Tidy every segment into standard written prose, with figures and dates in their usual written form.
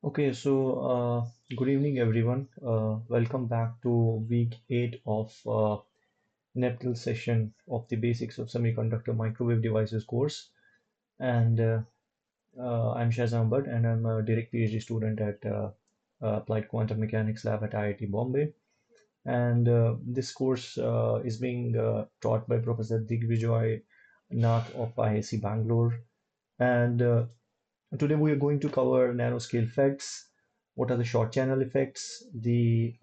Okay, so good evening, everyone. Welcome back to week 8 of NPTEL session of the Basics of Semiconductor Microwave Devices course. And I'm Shazam Bhatt, and I'm a direct PhD student at Applied Quantum Mechanics Lab at IIT Bombay. And this course is being taught by Professor Digvijoy Nath of IIC Bangalore. And today we are going to cover nanoscale effects. What are the short channel effects? The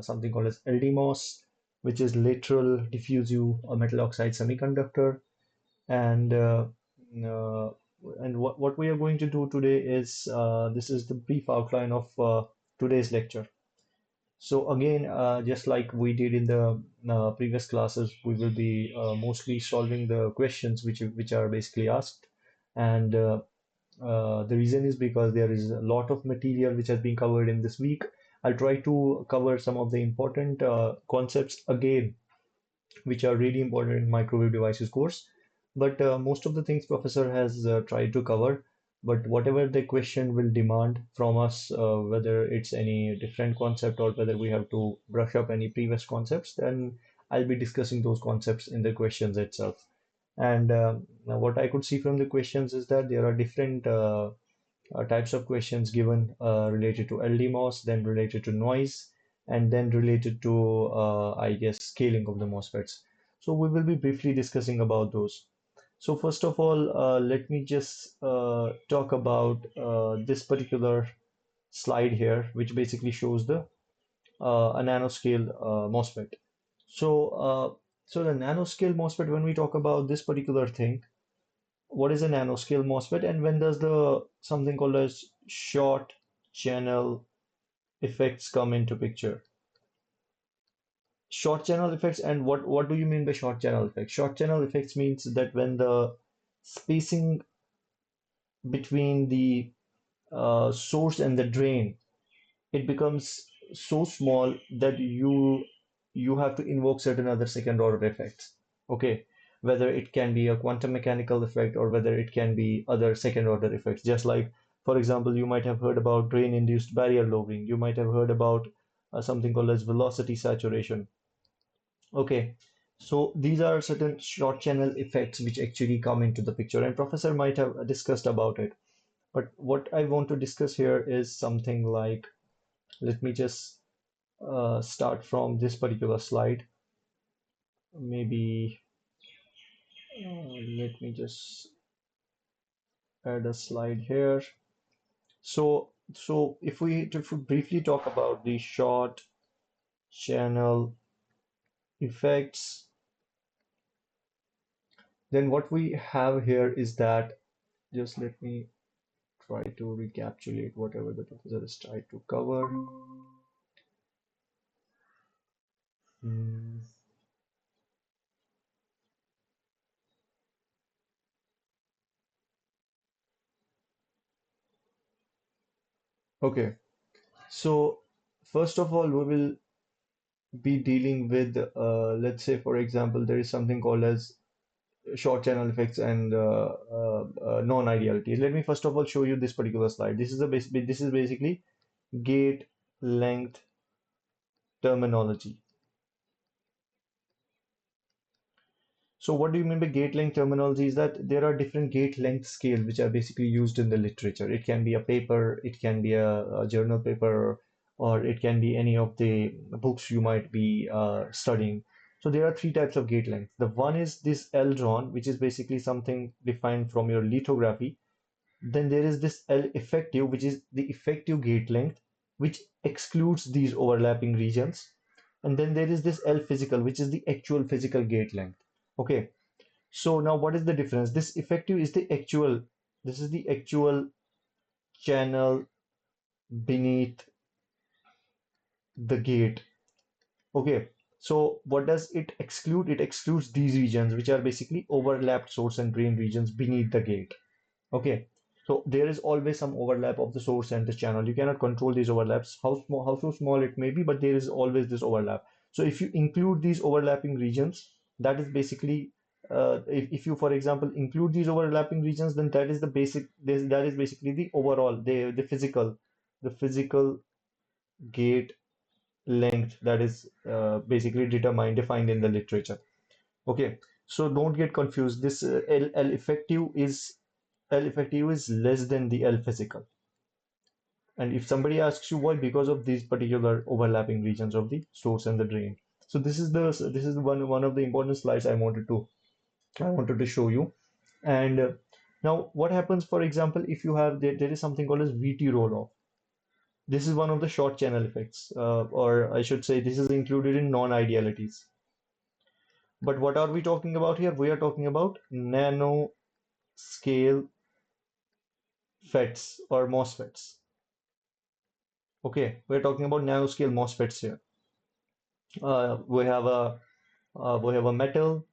something called as LDMOS, which is lateral diffusive metal oxide semiconductor, and uh, what we are going to do today is this is the brief outline of today's lecture. So again, just like we did in the previous classes, we will be mostly solving the questions which are basically asked, and the reason is because there is a lot of material which has been covered in this week. I'll try to cover some of the important concepts again, which are really important in microwave devices course. But most of the things professor has tried to cover. But whatever the question will demand from us, whether it's any different concept or whether we have to brush up any previous concepts, then I'll be discussing those concepts in the questions itself. And now what I could see from the questions is that there are different types of questions given related to LDMOS, then related to noise, and then related to, I guess, scaling of the MOSFETs. So we will be briefly discussing about those. So first of all, let me just talk about this particular slide here, which basically shows the a nanoscale MOSFET. So, so the nanoscale MOSFET, when we talk about this particular thing, what is a nanoscale MOSFET and when does the something called as short channel effects come into picture? Short channel effects, and what do you mean by short channel effects? Short channel effects means that when the spacing between the source and the drain, it becomes so small that you have to invoke certain other second order effects. Okay, whether it can be a quantum mechanical effect or whether it can be other second order effects. Just like, for example, you might have heard about drain induced barrier lowering. You might have heard about something called as velocity saturation. Okay, so these are certain short channel effects which actually come into the picture, and professor might have discussed about it. But what I want to discuss here is something like, let me just start from this particular slide. Maybe let me just add a slide here. So if we briefly talk about the short channel effects, then what we have here is that, just let me try to recapitulate whatever the professor has tried to cover. Hmm, Okay, so first of all, we will be dealing with, let's say, for example, there is something called as short channel effects and non-idealities. Let me first of all show you this particular slide. This is basically gate length terminology. So what do you mean by gate length terminology is that there are different gate length scales which are basically used in the literature. It can be a paper, it can be a journal paper, or it can be any of the books you might be studying. So there are three types of gate length. The one is this L drawn, which is basically something defined from your lithography. Then there is this L effective, which is the effective gate length, which excludes these overlapping regions. And then there is this L physical, which is the actual physical gate length. Okay. So now what is the difference? This effective is the actual, this is the actual channel beneath the gate. Okay. So what does it exclude? It excludes these regions, which are basically overlapped source and drain regions beneath the gate. Okay, so there is always some overlap of the source and the channel. You cannot control these overlaps, how so small it may be, but there is always this overlap. So if you include these overlapping regions, that is basically, if you, for example, include these overlapping regions, then that is the basic, that is basically the overall, the physical. the physical gate length that is basically defined in the literature. Okay, so don't get confused. This L effective is less than the L physical. And if somebody asks you why, because of these particular overlapping regions of the source and the drain. So this is one of the important slides I wanted to show you. And now what happens, for example, if you have there is something called as VT roll-off. This is one of the short channel effects, or I should say this is included in non-idealities. But what are we talking about here? We are talking about nanoscale FETs or MOSFETs. Okay, we're talking about nanoscale MOSFETs here. We have a metal,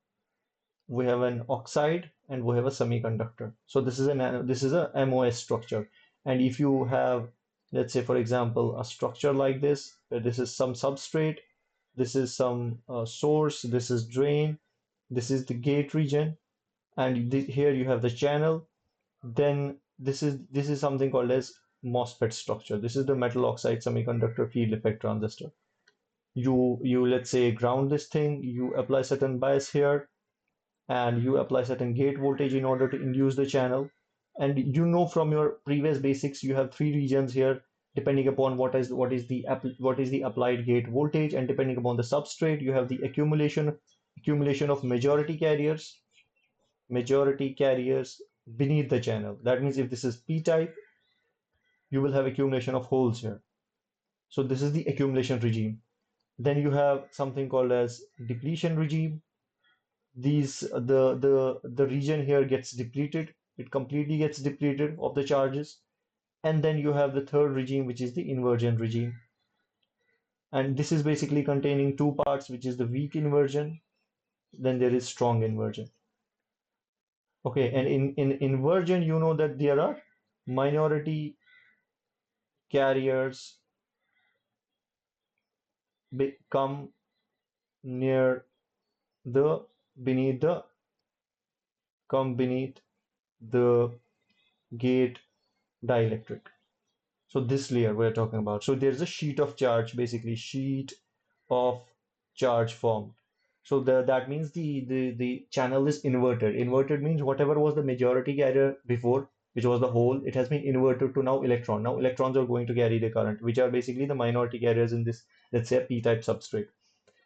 we have an oxide, and we have a semiconductor. So this is a MOS structure. And if you have, let's say, for example, a structure like this, where this is some substrate, this is some source, this is drain, this is the gate region, and here you have the channel. Then this is something called as MOSFET structure. This is the metal oxide semiconductor field effect transistor. You let's say ground this thing, you apply certain bias here, and you apply certain gate voltage in order to induce the channel. And you know from your previous basics, you have three regions here, depending upon what is the applied gate voltage, and depending upon the substrate, you have the accumulation of majority carriers beneath the channel. That means if this is P type, you will have accumulation of holes here. So this is the accumulation regime. Then you have something called as depletion regime. The region here gets depleted. It completely gets depleted of the charges. And then you have the third regime, which is the inversion regime. And this is basically containing two parts, which is the weak inversion, then there is strong inversion. Okay, and in inversion, you know that there are minority carriers come near the beneath the come beneath the gate dielectric. So this layer we're talking about. So there's a sheet of charge, basically sheet of charge formed. So that means the channel is inverted. Inverted means whatever was the majority carrier before, which was the hole, it has been inverted to now electron. Now electrons are going to carry the current, which are basically the minority carriers in this, let's say, a p-type substrate.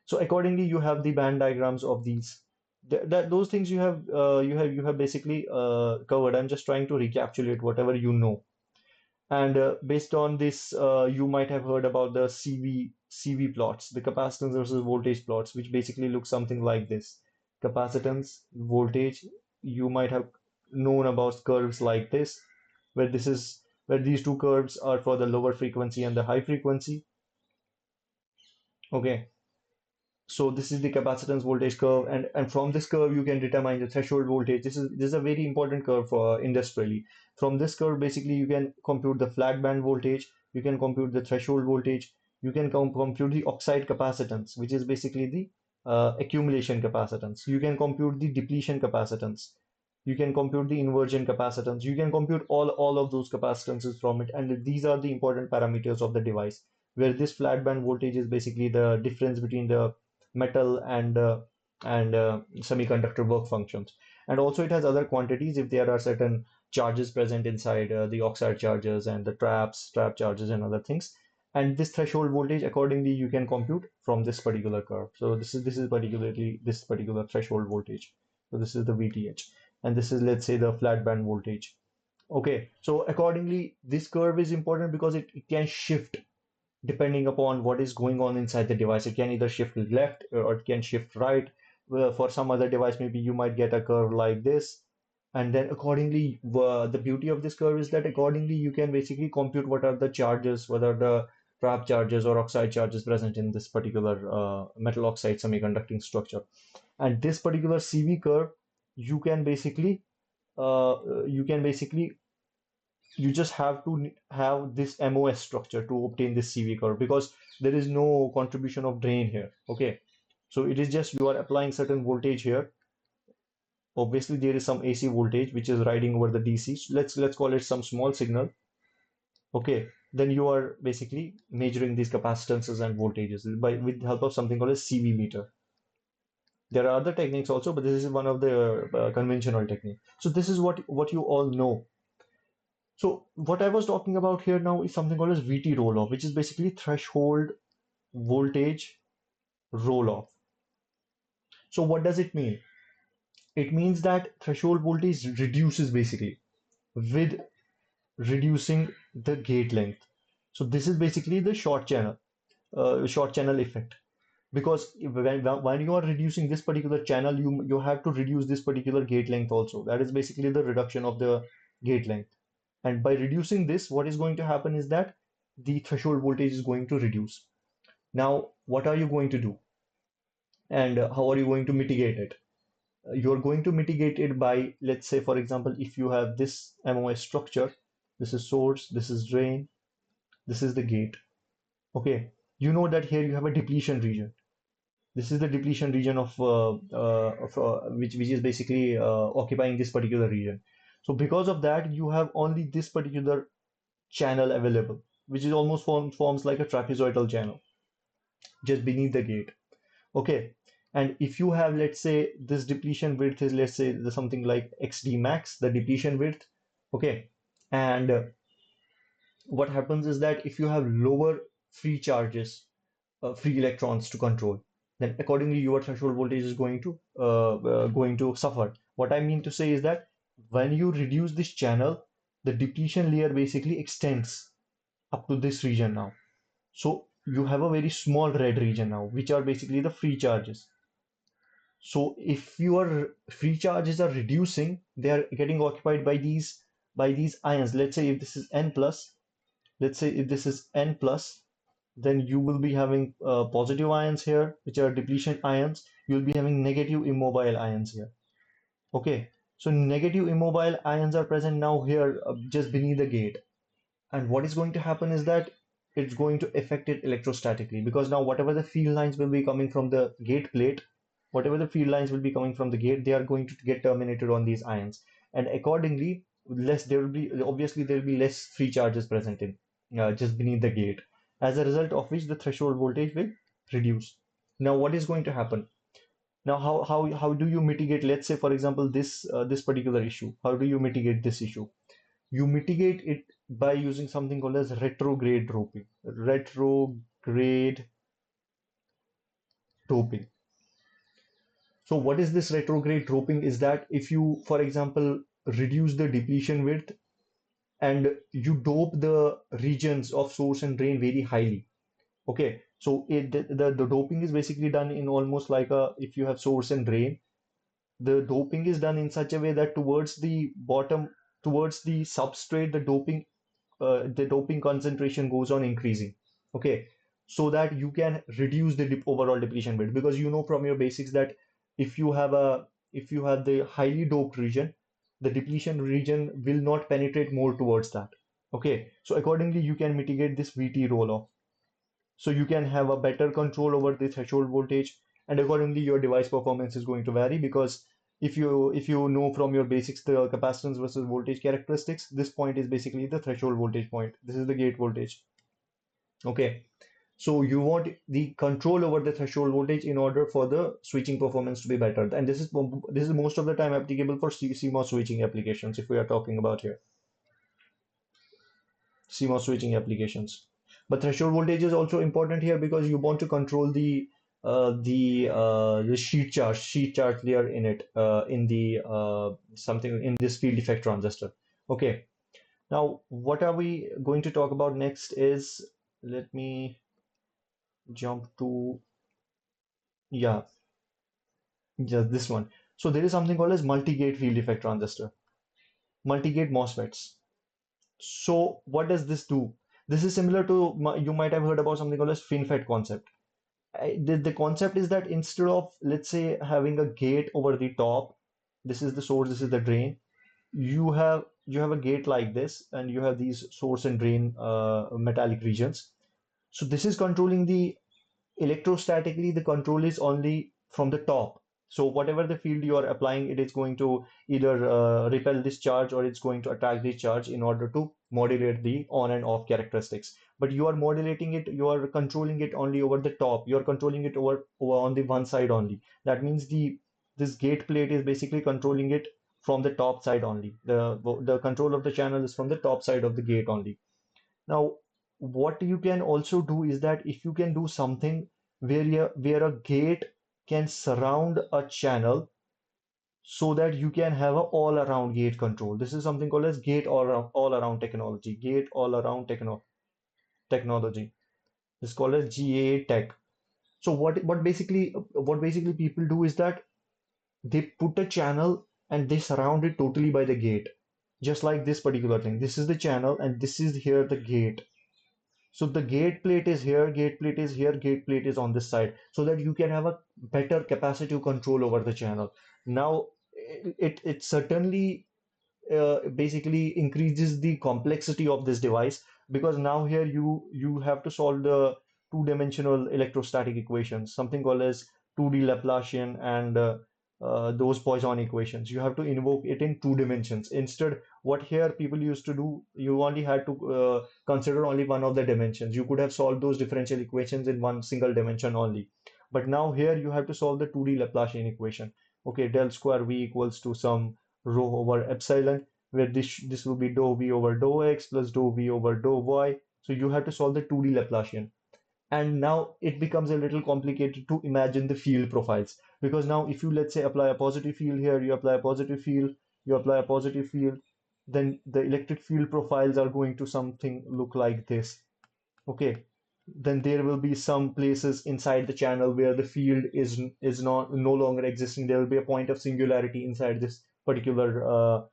So accordingly, you have the band diagrams of these. Those things you have basically covered. I'm just trying to recapitulate whatever you know. And based on this, you might have heard about the CV plots, the capacitance versus voltage plots, which basically look something like this. Capacitance, voltage, you might have known about curves like this, where these two curves are for the lower frequency and the high frequency. Okay, so this is the capacitance voltage curve, and from this curve you can determine the threshold voltage. This is a very important curve for industrially. From this curve, basically you can compute the flat band voltage, you can compute the threshold voltage, you can compute the oxide capacitance, which is basically the accumulation capacitance. You can compute the depletion capacitance. You can compute the inversion capacitance. You can compute all of those capacitances from it, and these are the important parameters of the device. Where this flat band voltage is basically the difference between the metal and semiconductor work functions. And also it has other quantities if there are certain charges present inside the oxide charges and the trap charges and other things. And this threshold voltage accordingly you can compute from this particular curve. So this is particularly this particular threshold voltage. So this is the VTH, and this is, let's say, the flat band voltage. Okay, so accordingly this curve is important because it can shift depending upon what is going on inside the device. It can either shift left or it can shift right. For some other device, maybe you might get a curve like this. And then accordingly, the beauty of this curve is that accordingly you can basically compute what are the charges, what are the trap charges or oxide charges present in this particular metal oxide semiconducting structure. And this particular CV curve, you can basically you can basically you just have to have this MOS structure to obtain this CV curve, because there is no contribution of drain here. Okay, so it is just you are applying certain voltage here. Obviously, there is some AC voltage which is riding over the DC. Let's call it some small signal. Okay, then you are basically measuring these capacitances and voltages by with the help of something called a CV meter. There are other techniques also, but this is one of the conventional technique. So this is what you all know. So what I was talking about here now is something called as VT roll-off, which is basically threshold voltage roll-off. So what does it mean? It means that threshold voltage reduces basically with reducing the gate length. So this is basically the short channel effect. Because when you are reducing this particular channel, you have to reduce this particular gate length also. That is basically the reduction of the gate length. And by reducing this, what is going to happen is that the threshold voltage is going to reduce. Now, what are you going to do? And how are you going to mitigate it? You're going to mitigate it by, let's say, for example, if you have this MOS structure, this is source, this is drain, this is the gate. Okay, you know that here you have a depletion region. This is the depletion region of which is basically occupying this particular region. So because of that, you have only this particular channel available, which is almost forms like a trapezoidal channel just beneath the gate. Okay. And if you have, let's say, this depletion width is, let's say, something like XD max, the depletion width. Okay. And what happens is that if you have lower free charges, free electrons to control, then accordingly your threshold voltage is going to suffer. What I mean to say is that when you reduce this channel, the depletion layer basically extends up to this region now. So you have a very small red region now, which are basically the free charges. So if your free charges are reducing, they are getting occupied by these ions. Let's say if this is N plus, let's say if this is N plus, then you will be having positive ions here, which are depletion ions. You'll be having negative immobile ions here. Okay, so negative immobile ions are present now here just beneath the gate. And what is going to happen is that it's going to affect it electrostatically because now whatever the field lines will be coming from the gate plate, whatever the field lines will be coming from the gate, they are going to get terminated on these ions. And accordingly, less there will be obviously there will be less free charges present in just beneath the gate. As a result of which the threshold voltage will reduce. Now, what is going to happen? Now, how do you mitigate? Let's say, for example, this particular issue. How do you mitigate this issue? You mitigate it by using something called as retrograde doping. Retrograde doping. So what is this retrograde doping? Is that if you, for example, reduce the depletion width and you dope the regions of source and drain very highly. Okay, so the doping is basically done in almost like a if you have source and drain, the doping is done in such a way that towards the bottom, towards the substrate, the doping concentration goes on increasing. Okay, so that you can reduce the overall depletion rate because you know from your basics that if you have the highly doped region, the depletion region will not penetrate more towards that. Okay, so accordingly you can mitigate this VT roll off. So you can have a better control over the threshold voltage, and accordingly your device performance is going to vary because if you know from your basics the capacitance versus voltage characteristics, this point is basically the threshold voltage point. This is the gate voltage. Okay. So you want the control over the threshold voltage in order for the switching performance to be better. And this is most of the time applicable for CMOS switching applications if we are talking about here. CMOS switching applications. But threshold voltage is also important here because you want to control the sheet charge layer in it in the something in this field effect transistor. Okay. Now, what are we going to talk about next is let me jump to yeah, just this one. So there is something called as multi-gate field effect transistor, multi-gate MOSFETs. So what does this do? This is similar to you might have heard about something called as FinFET concept. The concept is that instead of let's say having a gate over the top, this is the source, this is the drain. You have a gate like this, and you have these source and drain metallic regions. So this is controlling the electrostatically. The control is only from the top. So whatever the field you are applying, it is going to either repel this charge or it's going to attract this charge in order to modulate the on and off characteristics. But you are modulating it, you are controlling it only over the top, you are controlling it over on the one side only. That means this gate plate is basically controlling it from the top side only. The control of the channel is from the top side of the gate only. Now, what you can also do is that if you can do something where a gate can surround a channel so that you can have a all around gate control. This is something called as gate all around technology. Gate all around technology. This is called as GAA tech. So what basically people do is that they put a channel and they surround it totally by the gate. Just like this particular thing. This is the channel and this is here the gate. So the gate plate is here, gate plate is here, gate plate is on this side, so that you can have a better capacitive control over the channel. Now, it certainly basically increases the complexity of this device, because now here you have to solve the two-dimensional electrostatic equations, something called as 2D Laplacian and those Poisson equations. You have to invoke it in two dimensions. Instead, what here people used to do, you only had to consider only one of the dimensions. You could have solved those differential equations in one single dimension only. But now here you have to solve the 2D Laplacian equation. Okay, del square V equals to some rho over epsilon, where this will be dou v over dou x plus dou v over dou y. So you have to solve the 2D Laplacian. And now it becomes a little complicated to imagine the field profiles, because now if you, let's say, apply a positive field here, you apply a positive field, you apply a positive field, then the electric field profiles are going to something look like this. Okay, then there will be some places inside the channel where the field is not no longer existing. There will be a point of singularity inside this particular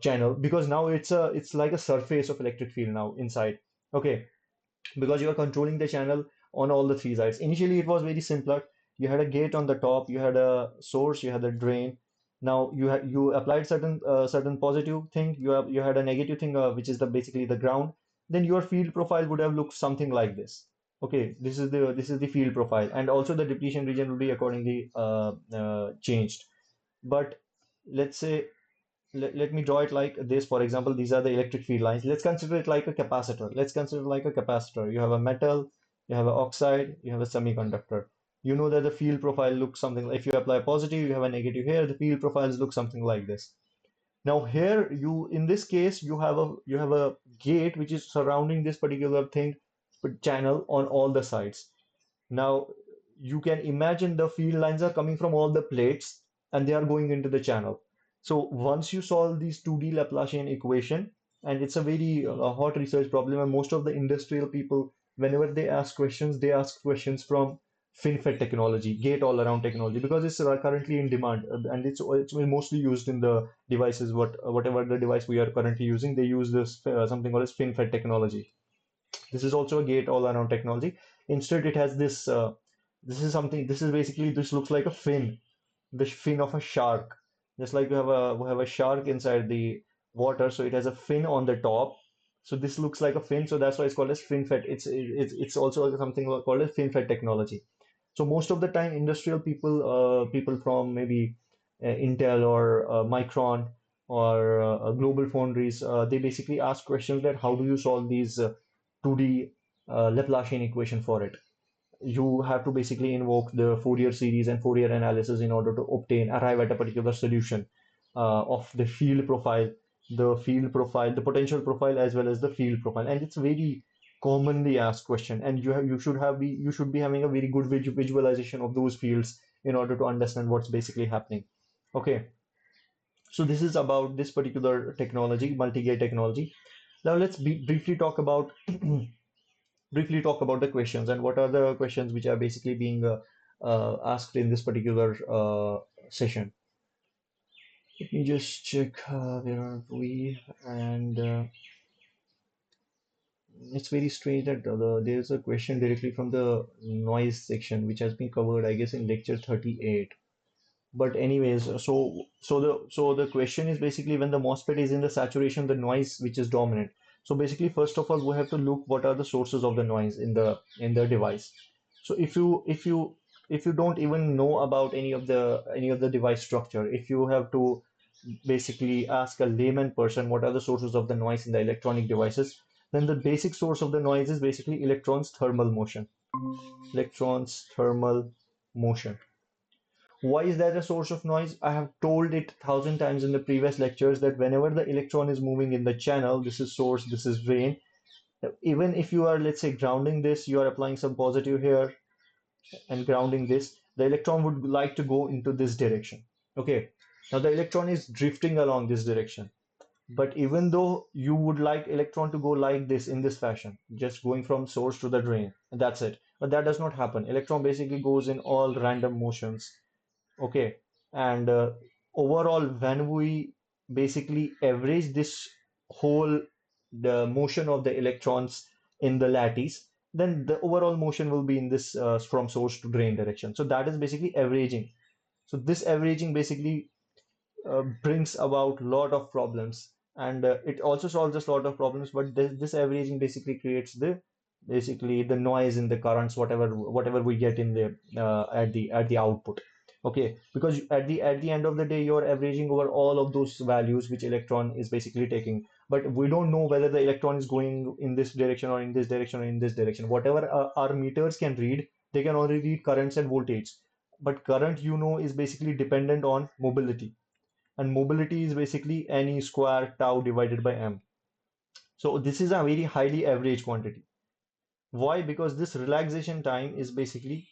channel, because now it's like a surface of electric field now inside. Okay, because you are controlling the channel on all the three sides. Initially, it was very simpler. You had a gate on the top, you had a source, you had a drain. Now you applied certain positive thing. You had a negative thing, which is the basically the ground. Then your field profile would have looked something like this. Okay, this is the field profile, and also the depletion region will be accordingly changed. But let's say let me draw it like this. For example, these are the electric field lines. Let's consider it like a capacitor. Let's consider it like a capacitor. You have a metal, you have an oxide, you have a semiconductor. You know that the field profile looks something like, if you apply positive, you have a negative here, the field profiles look something like this. Now here in this case, you have a gate which is surrounding this particular thing, channel on all the sides. Now you can imagine the field lines are coming from all the plates and they are going into the channel. So once you solve these 2D Laplacian equation, and it's a very hot research problem, and most of the industrial people, whenever they ask questions from FinFET technology, gate all around technology, because it's currently in demand, and it's mostly used in the devices. Whatever the device we are currently using, they use this something called as FinFET technology. This is also a gate all around technology. Instead, it has this. This is basically, this looks like a fin, the fin of a shark. Just like we have a shark inside the water, so it has a fin on the top. So this looks like a fin, so that's why it's called as FinFET. It's also something called as FinFET technology. So most of the time, industrial people from maybe Intel or Micron or Global Foundries, they basically ask questions that how do you solve these 2D Laplacian equation for it. You have to basically invoke the Fourier series and Fourier analysis in order to arrive at a particular solution of the potential profile, as well as the field profile. And it's a very commonly asked question, and you should be having a very good visualization of those fields in order to understand what's basically happening. Okay, so this is about this particular technology, multi-gate technology. Now let's briefly talk about the questions and what are the questions which are basically being asked in this particular session. Let me just check where are we, and it's very strange that there's a question directly from the noise section which has been covered, I guess, in lecture 38. But anyways, so the question is basically, when the MOSFET is in the saturation, the noise which is dominant. So basically, first of all, we have to look what are the sources of the noise in the device. So if you if you don't even know about any of the device structure, if you have to basically ask a layman person what are the sources of the noise in the electronic devices, then the basic source of the noise is basically electrons thermal motion. Electrons thermal motion. Why is that a source of noise? I have told it 1,000 times in the previous lectures that whenever the electron is moving in the channel, this is source, this is drain. Even if you are, let's say, grounding this, you are applying some positive here and grounding this, the electron would like to go into this direction. Okay. Now the electron is drifting along this direction. But even though you would like electron to go like this in this fashion, just going from source to the drain, and that's it. But that does not happen. Electron basically goes in all random motions. Okay. And overall, when we basically average this whole the motion of the electrons in the lattice, then the overall motion will be in this from source to drain direction. So that is basically averaging. So this averaging basically brings about a lot of problems, and it also solves a lot of problems, but this averaging basically creates the noise in the currents, whatever we get in the at the output. Okay, because at the end of the day you're averaging over all of those values which electron is basically taking, but we don't know whether the electron is going in this direction or in this direction or in this direction. Whatever our meters can read, they can only read currents and voltage, but current, is basically dependent on mobility, and mobility is basically any square tau divided by m. So this is a very highly average quantity. Why? Because this relaxation time is basically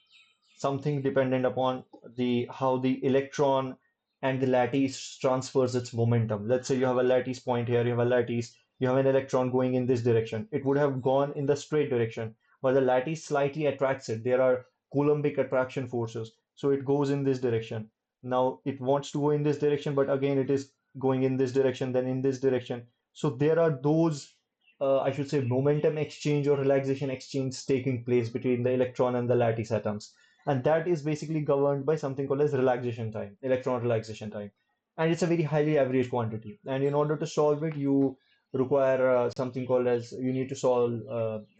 something dependent upon the how the electron and the lattice transfers its momentum. Let's say you have a lattice point here, you have a lattice, you have an electron going in this direction. It would have gone in the straight direction, but the lattice slightly attracts it. There are Coulombic attraction forces, so it goes in this direction. Now it wants to go in this direction, but again it is going in this direction, then in this direction. So there are those, I should say, momentum exchange or relaxation exchange taking place between the electron and the lattice atoms, and that is basically governed by something called as relaxation time, electron relaxation time, and it's a very highly average quantity. And in order to solve it, you require something called as you need to solve,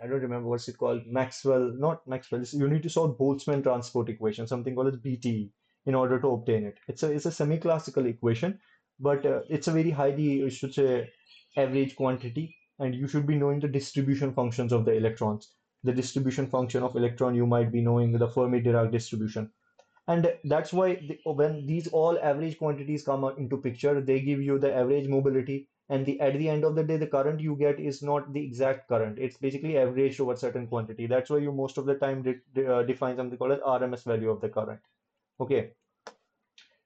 I don't remember what's it called, Maxwell, not Maxwell, you need to solve Boltzmann transport equation, something called as BTE, in order to obtain it. It's a semi-classical equation, but it's a very highly, I should say, average quantity, and you should be knowing the distribution functions of the electrons. The distribution function of electron, you might be knowing the Fermi-Dirac distribution. And that's why when these all average quantities come into picture, they give you the average mobility. And at the end of the day, the current you get is not the exact current. It's basically averaged over certain quantity. That's why you most of the time define something called as RMS value of the current. Okay.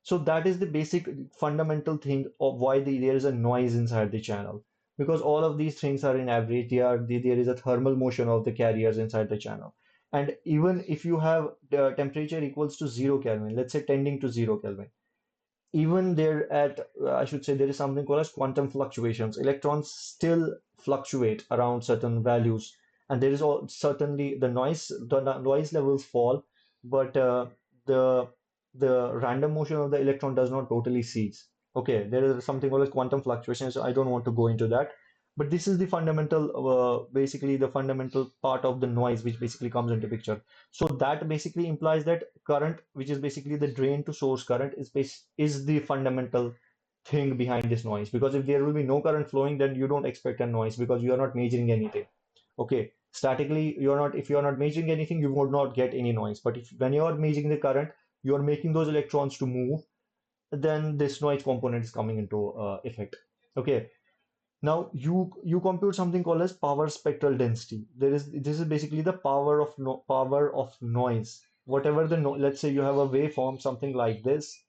So that is the basic fundamental thing of why there is a noise inside the channel. Because all of these things are in average, there is a thermal motion of the carriers inside the channel. And even if you have the temperature equals to 0 Kelvin, let's say tending to 0 Kelvin, even there at I should say there is something called as quantum fluctuations. Electrons still fluctuate around certain values, and there is certainly the noise levels fall, but the the random motion of the electron does not totally cease. Okay, there is something called as quantum fluctuations. I don't want to go into that, but this is the basically the fundamental part of the noise which basically comes into picture. So that basically implies that current, which is basically the drain to source current, is the fundamental thing behind this noise. Because if there will be no current flowing, then you don't expect a noise because you are not measuring anything. Okay, statically, if you are not measuring anything, you would not get any noise. But if when you are measuring the current, you are making those electrons to move, then this noise component is coming into effect. Okay, now you compute something called as power spectral density. This is basically the power of noise. Whatever let's say you have a waveform, something like this.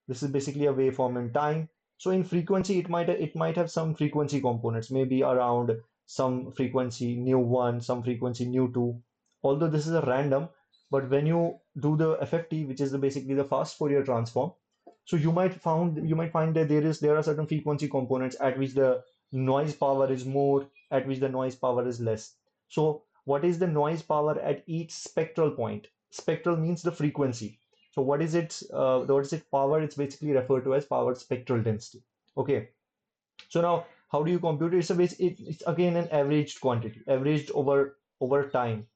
This is basically a waveform in time. So in frequency, it might have some frequency components, maybe around some frequency nu1, some frequency nu2. Although this is a random, but when you do the FFT, which is basically the fast Fourier transform, so you might find that there are certain frequency components at which the noise power is more, at which the noise power is less. So what is the noise power at each spectral point? Spectral means the frequency. So what is its power? It's basically referred to as power spectral density. Okay. So now how do you compute it? It's again an averaged quantity, averaged over time.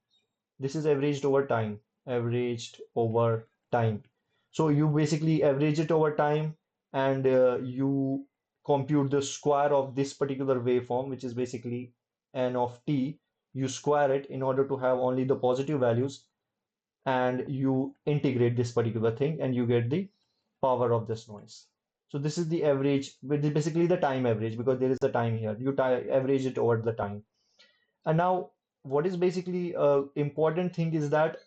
This is averaged over time. averaged over time. So you basically average it over time and you compute the square of this particular waveform, which is basically n of t. You square it in order to have only the positive values and you integrate this particular thing and you get the power of this noise. So this is the average, basically the time average because there is a time here. You average it over the time. And now, what is basically important thing is that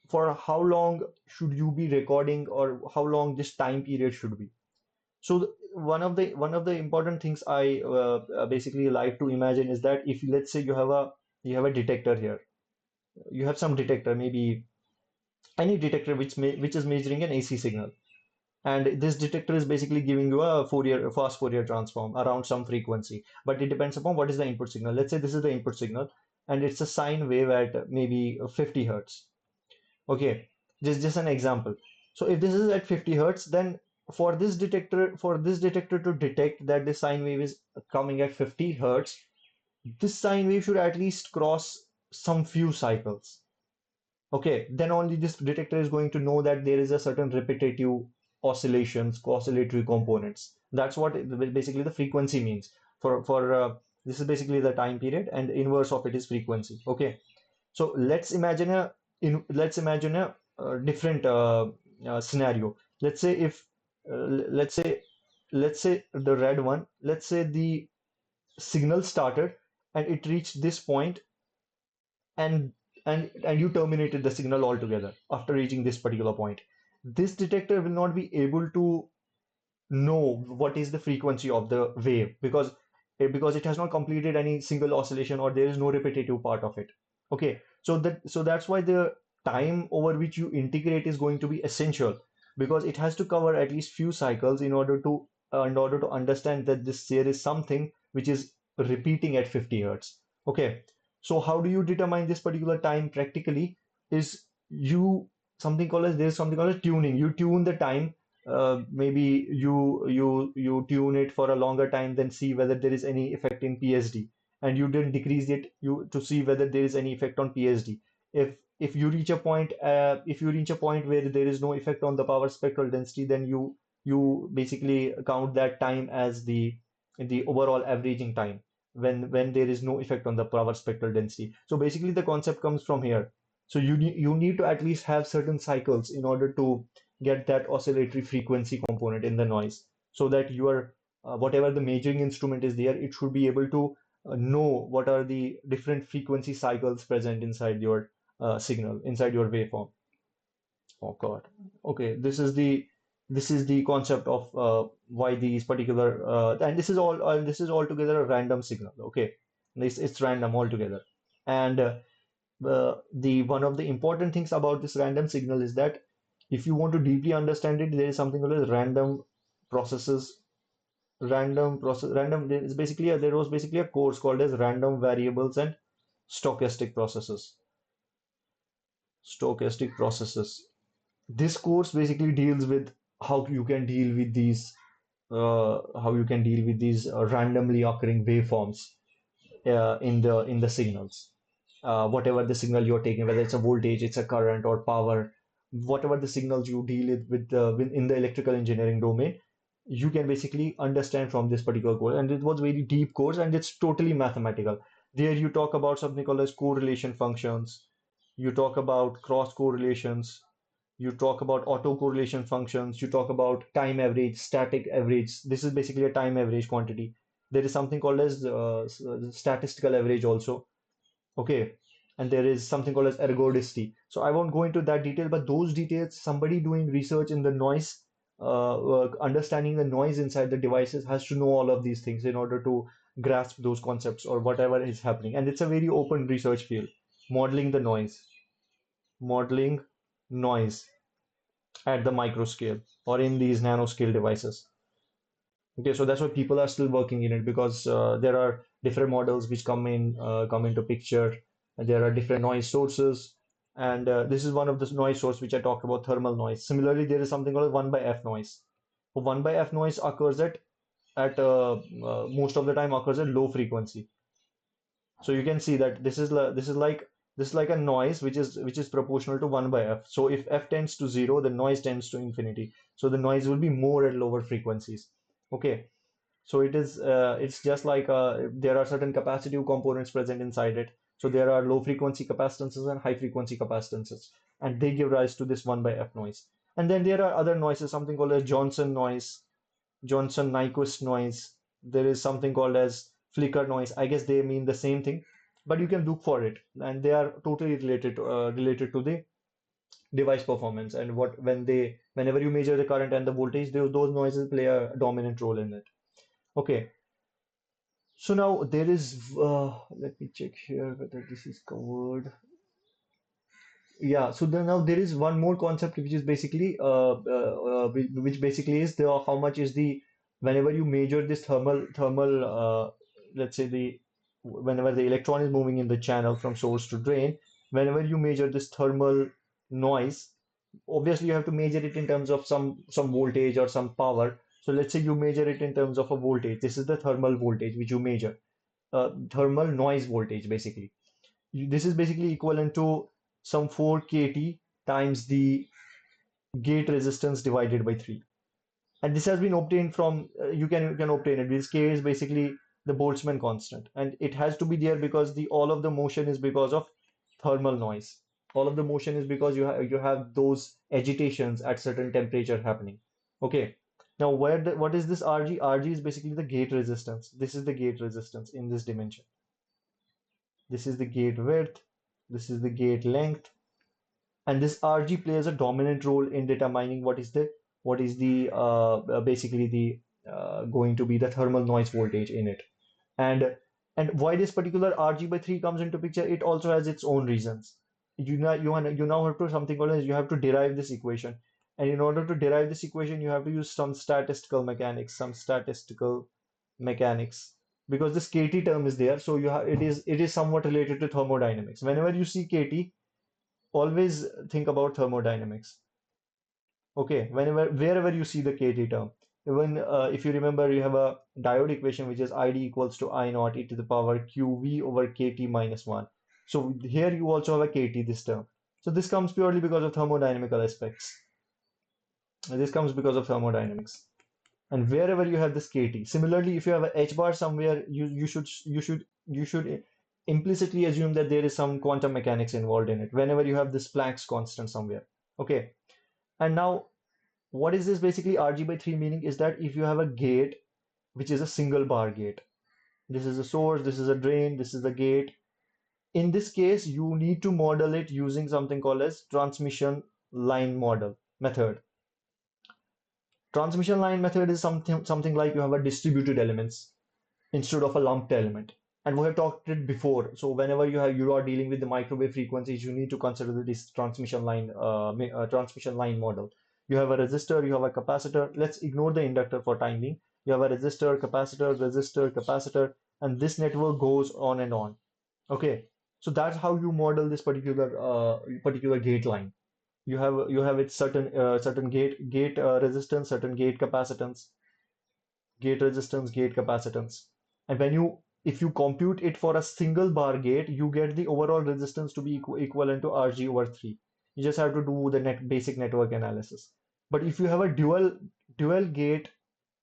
for how long should you be recording or how long this time period should be. So one of the important things I basically like to imagine is that if let's say you have a detector here, you have some detector, maybe any detector which is measuring an AC signal, and this detector is basically giving you a fast Fourier transform around some frequency, but it depends upon what is the input signal. Let's say this is the input signal and it's a sine wave at maybe 50 hertz. Okay, just an example. So if this is at 50 hertz, then for this detector to detect that the sine wave is coming at 50 hertz, this sine wave should at least cross some few cycles. Okay, then only this detector is going to know that there is a certain repetitive oscillations, oscillatory components. That's what basically the frequency means. For this is basically the time period, and inverse of it is frequency. Okay, so let's imagine a different scenario. Let's say if let's say the red one. Let's say the signal started and it reached this point and and you terminated the signal altogether after reaching this particular point. This detector will not be able to know what is the frequency of the wave because it has not completed any single oscillation or there is no repetitive part of it. Okay, so that's why the time over which you integrate is going to be essential because it has to cover at least few cycles in order to understand that this there is something which is repeating at 50 hertz. Okay, so how do you determine this particular time practically is you something called as there's something called as tuning. You tune the time, maybe you tune it for a longer time, then see whether there is any effect in PSD, and you didn't decrease it you to see whether there is any effect on PSD. If you reach a point where there is no effect on the power spectral density, then you basically count that time as the overall averaging time when there is no effect on the power spectral density. So basically the concept comes from here. So you need to at least have certain cycles in order to get that oscillatory frequency component in the noise so that your whatever the measuring instrument is there, it should be able to know what are the different frequency cycles present inside your signal, inside your waveform. Oh God. Okay, this is the concept of why these particular and this is altogether a random signal. Okay, it's random altogether, and the one of the important things about this random signal is that if you want to deeply understand it, there is something called as random processes. Random is basically there was basically a course called as random variables and stochastic processes. Stochastic processes. This course basically deals with how you can deal with these randomly occurring waveforms in the signals. Whatever the signal you're taking, whether it's a voltage, it's a current or power, whatever the signals you deal with in the electrical engineering domain, you can basically understand from this particular course. And it was very deep course and it's totally mathematical. There you talk about something called as correlation functions. You talk about cross correlations. You talk about autocorrelation functions. You talk about time average, static average. This is basically a time average quantity. There is something called as statistical average also. Okay. And there is something called as ergodicity. So I won't go into that detail, but those details, somebody doing research in the noise, understanding the noise inside the devices has to know all of these things in order to grasp those concepts or whatever is happening. And it's a very open research field, modeling the noise, modeling noise at the micro scale or in these nanoscale devices. Okay, so that's why people are still working in it because there are different models which come into picture. And there are different noise sources, and this is one of the noise source which I talked about, thermal noise. Similarly, there is something called 1 by f noise. So 1 by f noise occurs at most of the time occurs at low frequency. So you can see that this is like This is like a noise which is proportional to 1 by f. So if f tends to 0, the noise tends to infinity. So the noise will be more at lower frequencies. Okay. So it's just like there are certain capacitive components present inside it. So there are low frequency capacitances and high frequency capacitances, and they give rise to this 1 by f noise. And then there are other noises, something called as Johnson noise, Johnson-Nyquist noise. There is something called as flicker noise. I guess they mean the same thing, but you can look for it, and they are totally related to the device performance and whenever you measure the current and the voltage, those noises play a dominant role in it. Okay, so now there is let me check here whether this is covered. Yeah, so then now there is one more concept which is basically which basically is the how much is the whenever you measure this thermal let's say the whenever the electron is moving in the channel from source to drain, whenever you measure this thermal noise, obviously you have to measure it in terms of some voltage or some power. So let's say you measure it in terms of a voltage. This is the thermal voltage which you measure, thermal noise voltage basically. This is basically equivalent to some 4 kT times the gate resistance divided by 3. And this has been obtained from, you can obtain it. This K is basically the Boltzmann constant. And it has to be there because the all of the motion is because of thermal noise. All of the motion is because you have those agitations at certain temperature happening. Okay. Now what is this RG? RG is basically the gate resistance. This is the gate resistance in this dimension. This is the gate width, this is the gate length, and this RG plays a dominant role in determining what is the basically the going to be the thermal noise voltage in it. And and why this particular RG by 3 comes into picture, it also has its own reasons. You now have to something called as you have to derive this equation. And in order to derive this equation, you have to use some statistical mechanics, because this KT term is there. So it is somewhat related to thermodynamics. Whenever you see KT, always think about thermodynamics. Okay, wherever you see the KT term, even if you remember, you have a diode equation which is ID equals to I naught e to the power QV over KT minus 1. So here you also have a KT this term. So this comes purely because of thermodynamical aspects. This comes because of thermodynamics. And wherever you have this KT, similarly, if you have a H bar somewhere, you should implicitly assume that there is some quantum mechanics involved in it. Whenever you have this Planck's constant somewhere. Okay, and now what is this basically RG by 3 meaning is that if you have a gate which is a single bar gate, this is a source, this is a drain, this is a gate. In this case, you need to model it using something called as transmission line model method. Transmission line method is something like you have a distributed elements instead of a lumped element. And we have talked it before. So whenever you are dealing with the microwave frequencies, you need to consider this transmission line model. You have a resistor, you have a capacitor. Let's ignore the inductor for time being. You have a resistor, capacitor, and this network goes on and on. Okay, so that's how you model this particular gate line. You have its certain gate resistance, certain gate resistance, gate capacitance. And if you compute it for a single bar gate, you get the overall resistance to be equivalent to Rg over 3. You just have to do the basic network analysis. But if you have a dual gate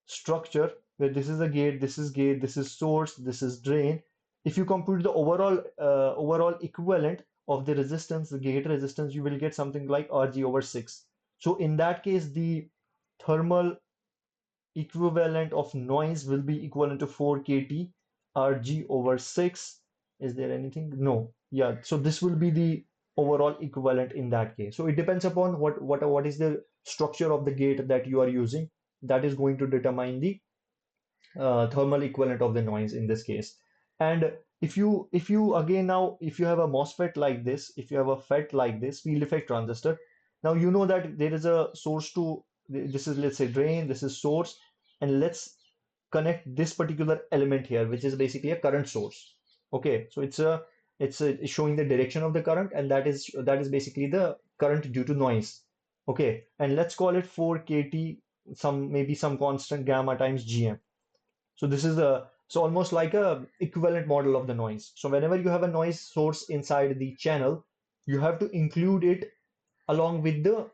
structure where this is a gate, this is source, this is drain, if you compute the overall equivalent of the resistance, the gate resistance, you will get something like Rg over 6. So in that case, the thermal equivalent of noise will be equivalent to 4 kT Rg over 6. Is there anything? No. Yeah, so this will be the overall equivalent in that case. So it depends upon what is the structure of the gate that you are using. That is going to determine the thermal equivalent of the noise in this case. And if you again now if you have a MOSFET like this, if you have a FET like this, field effect transistor, now you know that there is a source to this is, let's say, drain, this is source, and let's connect this particular element here, which is basically a current source. Okay, so it's showing the direction of the current, and that is basically the current due to noise. Okay, and let's call it 4 kT, maybe some constant gamma times gm. So this is the So almost like a equivalent model of the noise. So whenever you have a noise source inside the channel, you have to include it along with the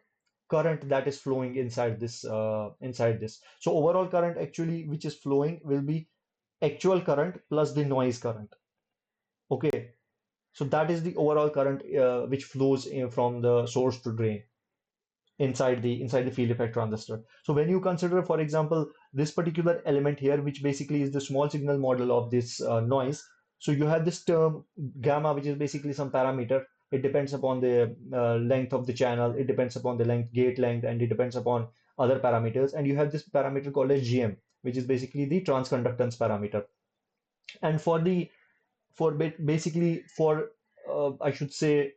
current that is flowing inside this. So overall current actually which is flowing will be actual current plus the noise current. Okay, so that is the overall current which flows from the source to drain inside the field effect transistor. So when you consider, for example, this particular element here, which basically is the small signal model of this noise, so you have this term gamma, which is basically some parameter. It depends upon the length of the channel, it depends upon the gate length, and it depends upon other parameters. And you have this parameter called as GM, which is basically the transconductance parameter. And basically for I should say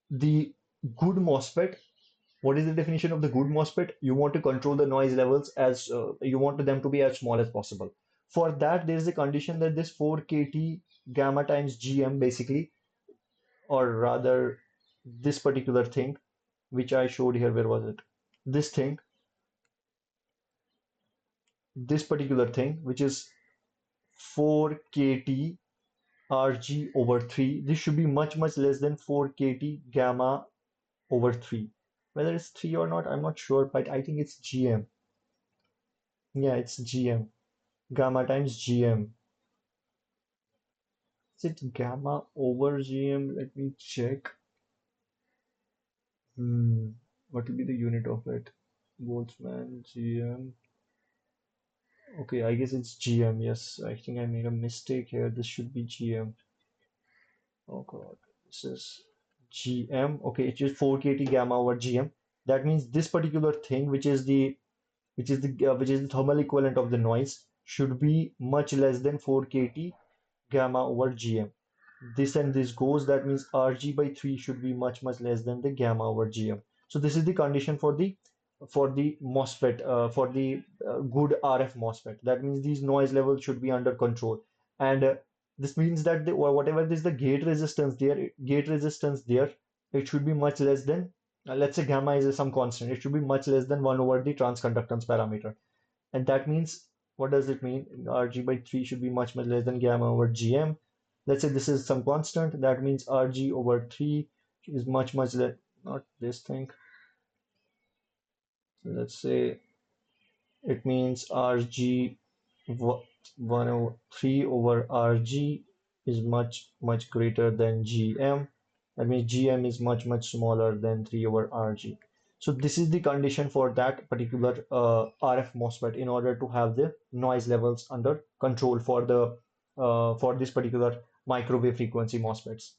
the good MOSFET. What is the definition of the good MOSFET? You want to control the noise levels as you want them to be as small as possible. For that, there is a condition that this 4 kT gamma times GM basically, or rather this particular thing, which I showed here, where was it? This thing, this particular thing, which is 4 kT Rg over 3. This should be much, much less than 4 kT gamma over 3. Whether it's 3 or not, I'm not sure, but I think it's GM. Yeah, it's GM. Gamma times GM. Is it gamma over GM? Let me check. Hmm. What will be the unit of it? Boltzmann, GM. Okay, I guess it's GM. Yes, I think I made a mistake here. This should be GM. Oh God, this is GM. Okay, it's just 4 kT gamma over GM. That means this particular thing, which is the thermal equivalent of the noise, should be much less than 4 kT gamma over GM. This and this goes, that means Rg by 3 should be much, much less than the gamma over Gm. So this is the condition for the MOSFET, for the good RF MOSFET. That means these noise levels should be under control. And this means that whatever is the gate resistance there, it should be much less than, let's say gamma is some constant, it should be much less than 1 over the transconductance parameter. And that means, what does it mean? Rg by 3 should be much, much less than gamma over Gm. Let's say this is some constant. That means Rg over 3 is much, much less, not this thing. So let's say it means Rg 1 over 3 over Rg is much, much greater than Gm. That means Gm is much, much smaller than 3 over Rg. So this is the condition for that particular RF MOSFET in order to have the noise levels under control for this particular microwave frequency MOSFETs.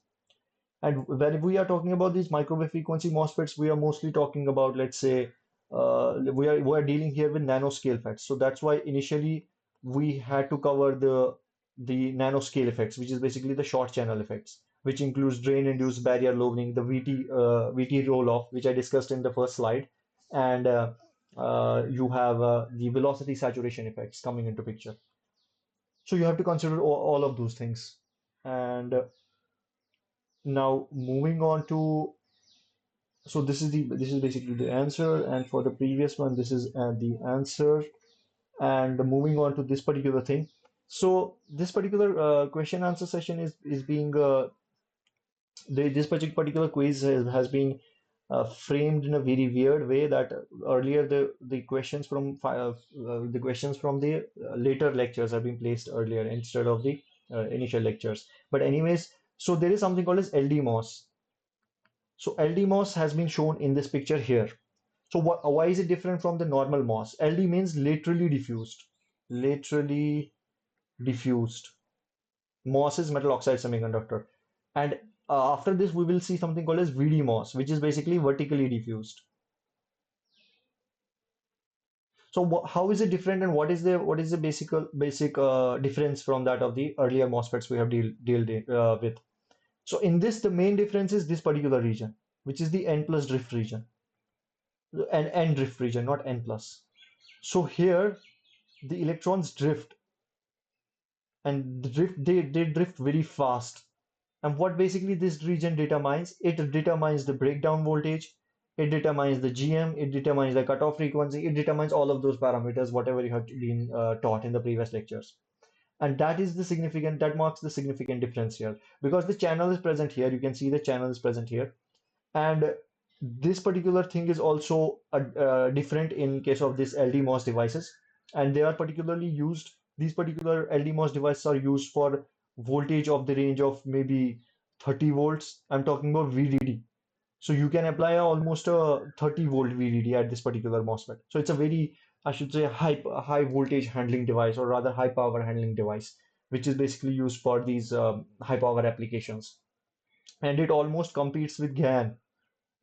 And when we are talking about these microwave frequency MOSFETs, we are mostly talking about, let's say, we are dealing here with nanoscale effects. So that's why initially we had to cover the nanoscale effects, which is basically the short channel effects, which includes drain-induced barrier lowering, the VT roll-off, which I discussed in the first slide, and you have the velocity saturation effects coming into picture. So you have to consider all of those things. And now moving on to, so this is basically the answer, and for the previous one, this is the answer. And moving on to this particular thing. So this particular question answer session is being this particular quiz has been framed in a very weird way, that earlier the questions from the later lectures have been placed earlier instead of the initial lectures. But anyways, so there is something called as LDMOS. So LDMOS has been shown in this picture here. So why is it different from the normal MOS? LD means laterally diffused. Laterally diffused. MOS is metal oxide semiconductor. And after this, we will see something called as VDMOS, which is basically vertically diffused. So how is it different, and what is the basic difference from that of the earlier MOSFETs we have dealt with? So in this, the main difference is this particular region, which is the N plus drift region, and N drift region, not N plus. So here the electrons drift, and they drift very fast. And what basically this region determines, it determines the breakdown voltage, it determines the GM, it determines the cutoff frequency, it determines all of those parameters, whatever you have been taught in the previous lectures. And that is the significant, that marks the significant difference here, because the channel is present here. You can see the channel is present here. And this particular thing is also different in case of this LDMOS devices. And they are particularly used, these particular LDMOS devices are used for voltage of the range of maybe 30 volts. I'm talking about VDD. So you can apply almost a 30-volt VDD at this particular MOSFET. So it's a very, I should say, high voltage handling device, or rather high power handling device, which is basically used for these high power applications. And it almost competes with GaN,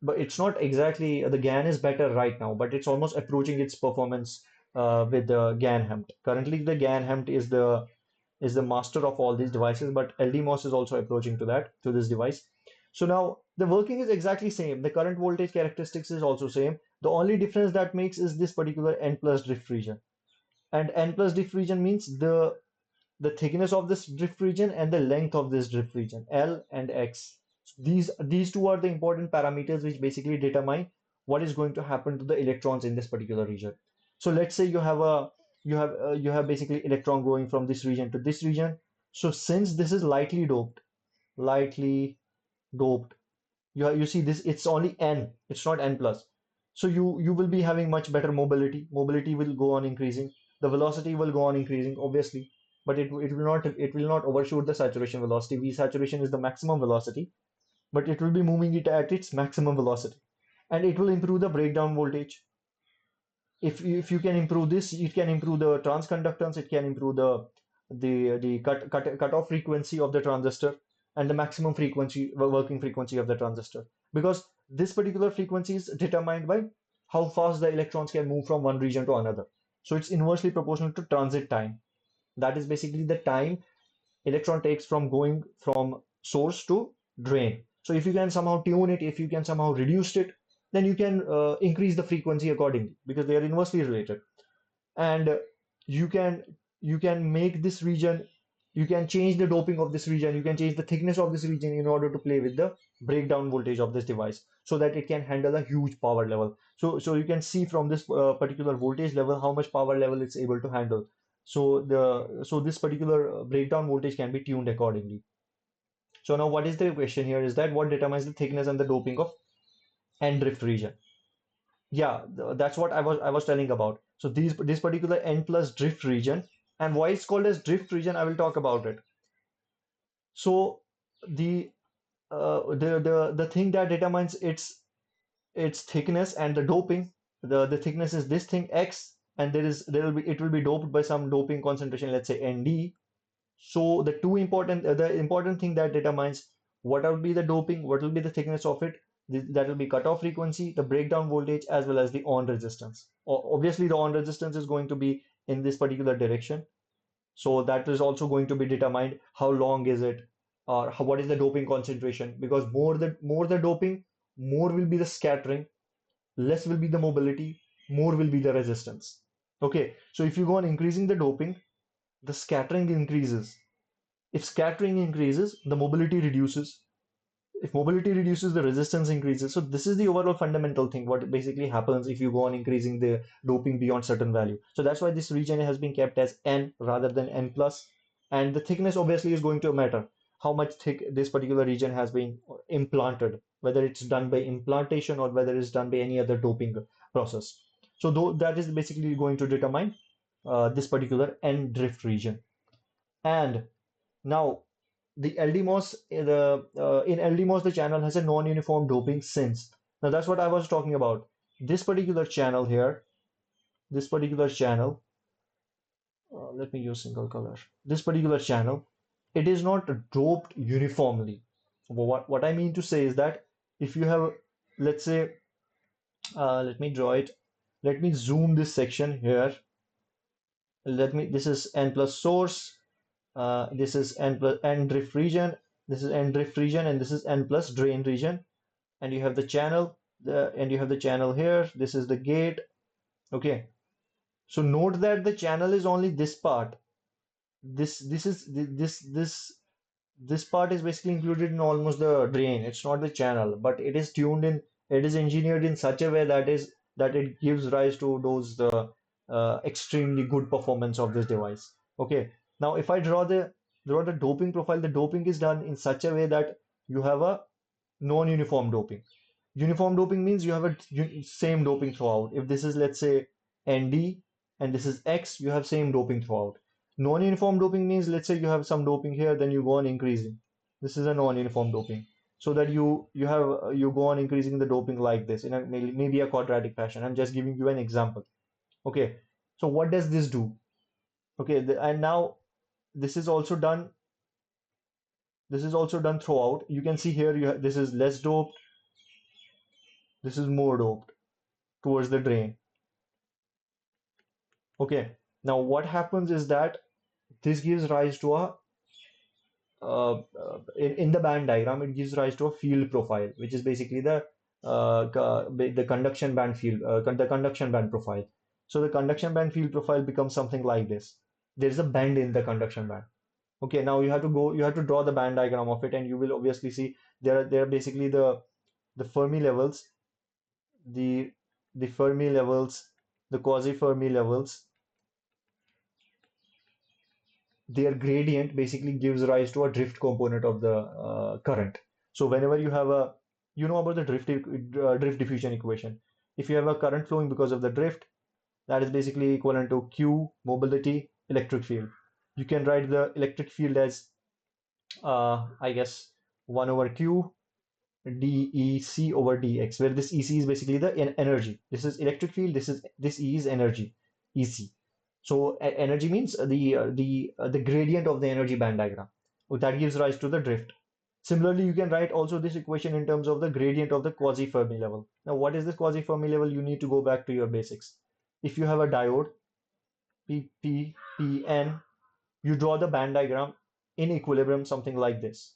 but it's not exactly, the GaN is better right now, but it's almost approaching its performance with the GaN HEMT. Currently, the GaN HEMT is the master of all these devices, but LDMOS is also approaching to that, to this device. So now the working is exactly same. The current voltage characteristics is also same. The only difference that makes is this particular N plus drift region. And N plus drift region means the thickness of this drift region and the length of this drift region, L and X. These two are the important parameters which basically determine what is going to happen to the electrons in this particular region. So let's say you have basically electron going from this region to this region. So since this is lightly doped, you see this, it's only N, it's not N plus. So you will be having much better mobility. Mobility will go on increasing. The velocity will go on increasing, obviously, but it will not overshoot the saturation velocity. V saturation is the maximum velocity, but it will be moving it at its maximum velocity. And it will improve the breakdown voltage. If you can improve this, it can improve the transconductance, it can improve the cutoff frequency of the transistor, and the maximum frequency, working frequency of the transistor. Because this particular frequency is determined by how fast the electrons can move from one region to another. So it's inversely proportional to transit time. That is basically the time electron takes from going from source to drain. So if you can somehow tune it, if you can somehow reduce it, then you can increase the frequency accordingly, because they are inversely related. And you can you can make this region, you can change the doping of this region, you can change the thickness of this region in order to play with the breakdown voltage of this device, so that it can handle a huge power level. So you can see from this particular voltage level how much power level it's able to handle. So this particular breakdown voltage can be tuned accordingly. So now what is the question here is that what determines the thickness and the doping of N drift region? Yeah, that's what I was telling about. So this particular N plus drift region, and why it's called as drift region, I will talk about it. So the the thing that determines its thickness and the doping, the thickness is this thing X, and there will be, it will be doped by some doping concentration, let's say ND. So the important thing that determines what will be the doping, what will be the thickness of it, that will be cutoff frequency, the breakdown voltage, as well as the on resistance. Obviously, the on resistance is going to be in this particular direction. So that is also going to be determined how long is it, or what is the doping concentration. Because more the doping, more will be the scattering, less will be the mobility, more will be the resistance. Okay, so if you go on increasing the doping, the scattering increases. If scattering increases, the mobility reduces. If mobility reduces, the resistance increases. So this is the overall fundamental thing, what basically happens if you go on increasing the doping beyond certain value. So that's why this region has been kept as N rather than N plus. And the thickness obviously is going to matter. How much thick this particular region has been implanted, whether it's done by implantation or whether it's done by any other doping process. So that is basically going to determine this particular N drift region. And now, the LDMOS, in LDMOS, the channel has a non-uniform doping since. Now that's what I was talking about. This particular channel here, this particular channel, let me use single color. This particular channel, it is not doped uniformly. What I mean to say is that if you have, let's say, let me draw it. Let me zoom this section here. This is N plus source. This is N plus N drift region. This is N drift region, and this is N plus drain region. And you have the channel, and you have the channel here. This is the gate. Okay. So note that the channel is only this part. This part is basically included in almost the drain. It's not the channel, but it is tuned in. It is engineered in such a way that it gives rise to those the extremely good performance of this device. Okay. Now, if I draw the doping profile, the doping is done in such a way that you have a non-uniform doping. Uniform doping means you have a same doping throughout. If this is, let's say, ND and this is X, you have same doping throughout. Non-uniform doping means, let's say you have some doping here, then you go on increasing. This is a non-uniform doping. So that you go on increasing the doping like this in a maybe a quadratic fashion. I'm just giving you an example. Okay. So what does this do? Okay, and now this is also done. This is also done throughout. You can see here this is less doped, this is more doped towards the drain. Okay, now what happens is that this gives rise to in the band diagram, it gives rise to a field profile, which is basically the conduction band field, the conduction band profile. So the conduction band field profile becomes something like this. There is a bend in the conduction band. Okay, now you have to draw the band diagram of it, and you will obviously see there are basically the Fermi levels, the the Fermi levels, the quasi-Fermi levels, their gradient basically gives rise to a drift component of the current. So whenever you have you know about the drift diffusion equation. If you have a current flowing because of the drift, that is basically equivalent to Q mobility electric field. You can write the electric field as I guess 1 over Q dEc over dx, where this EC is basically the energy. This is electric field. This E is energy, EC. So energy means the gradient of the energy band diagram. That gives rise to the drift. Similarly, you can write also this equation in terms of the gradient of the quasi-Fermi level. Now, what is this quasi-Fermi level? You need to go back to your basics. If you have a diode, PN, you draw the band diagram in equilibrium, something like this,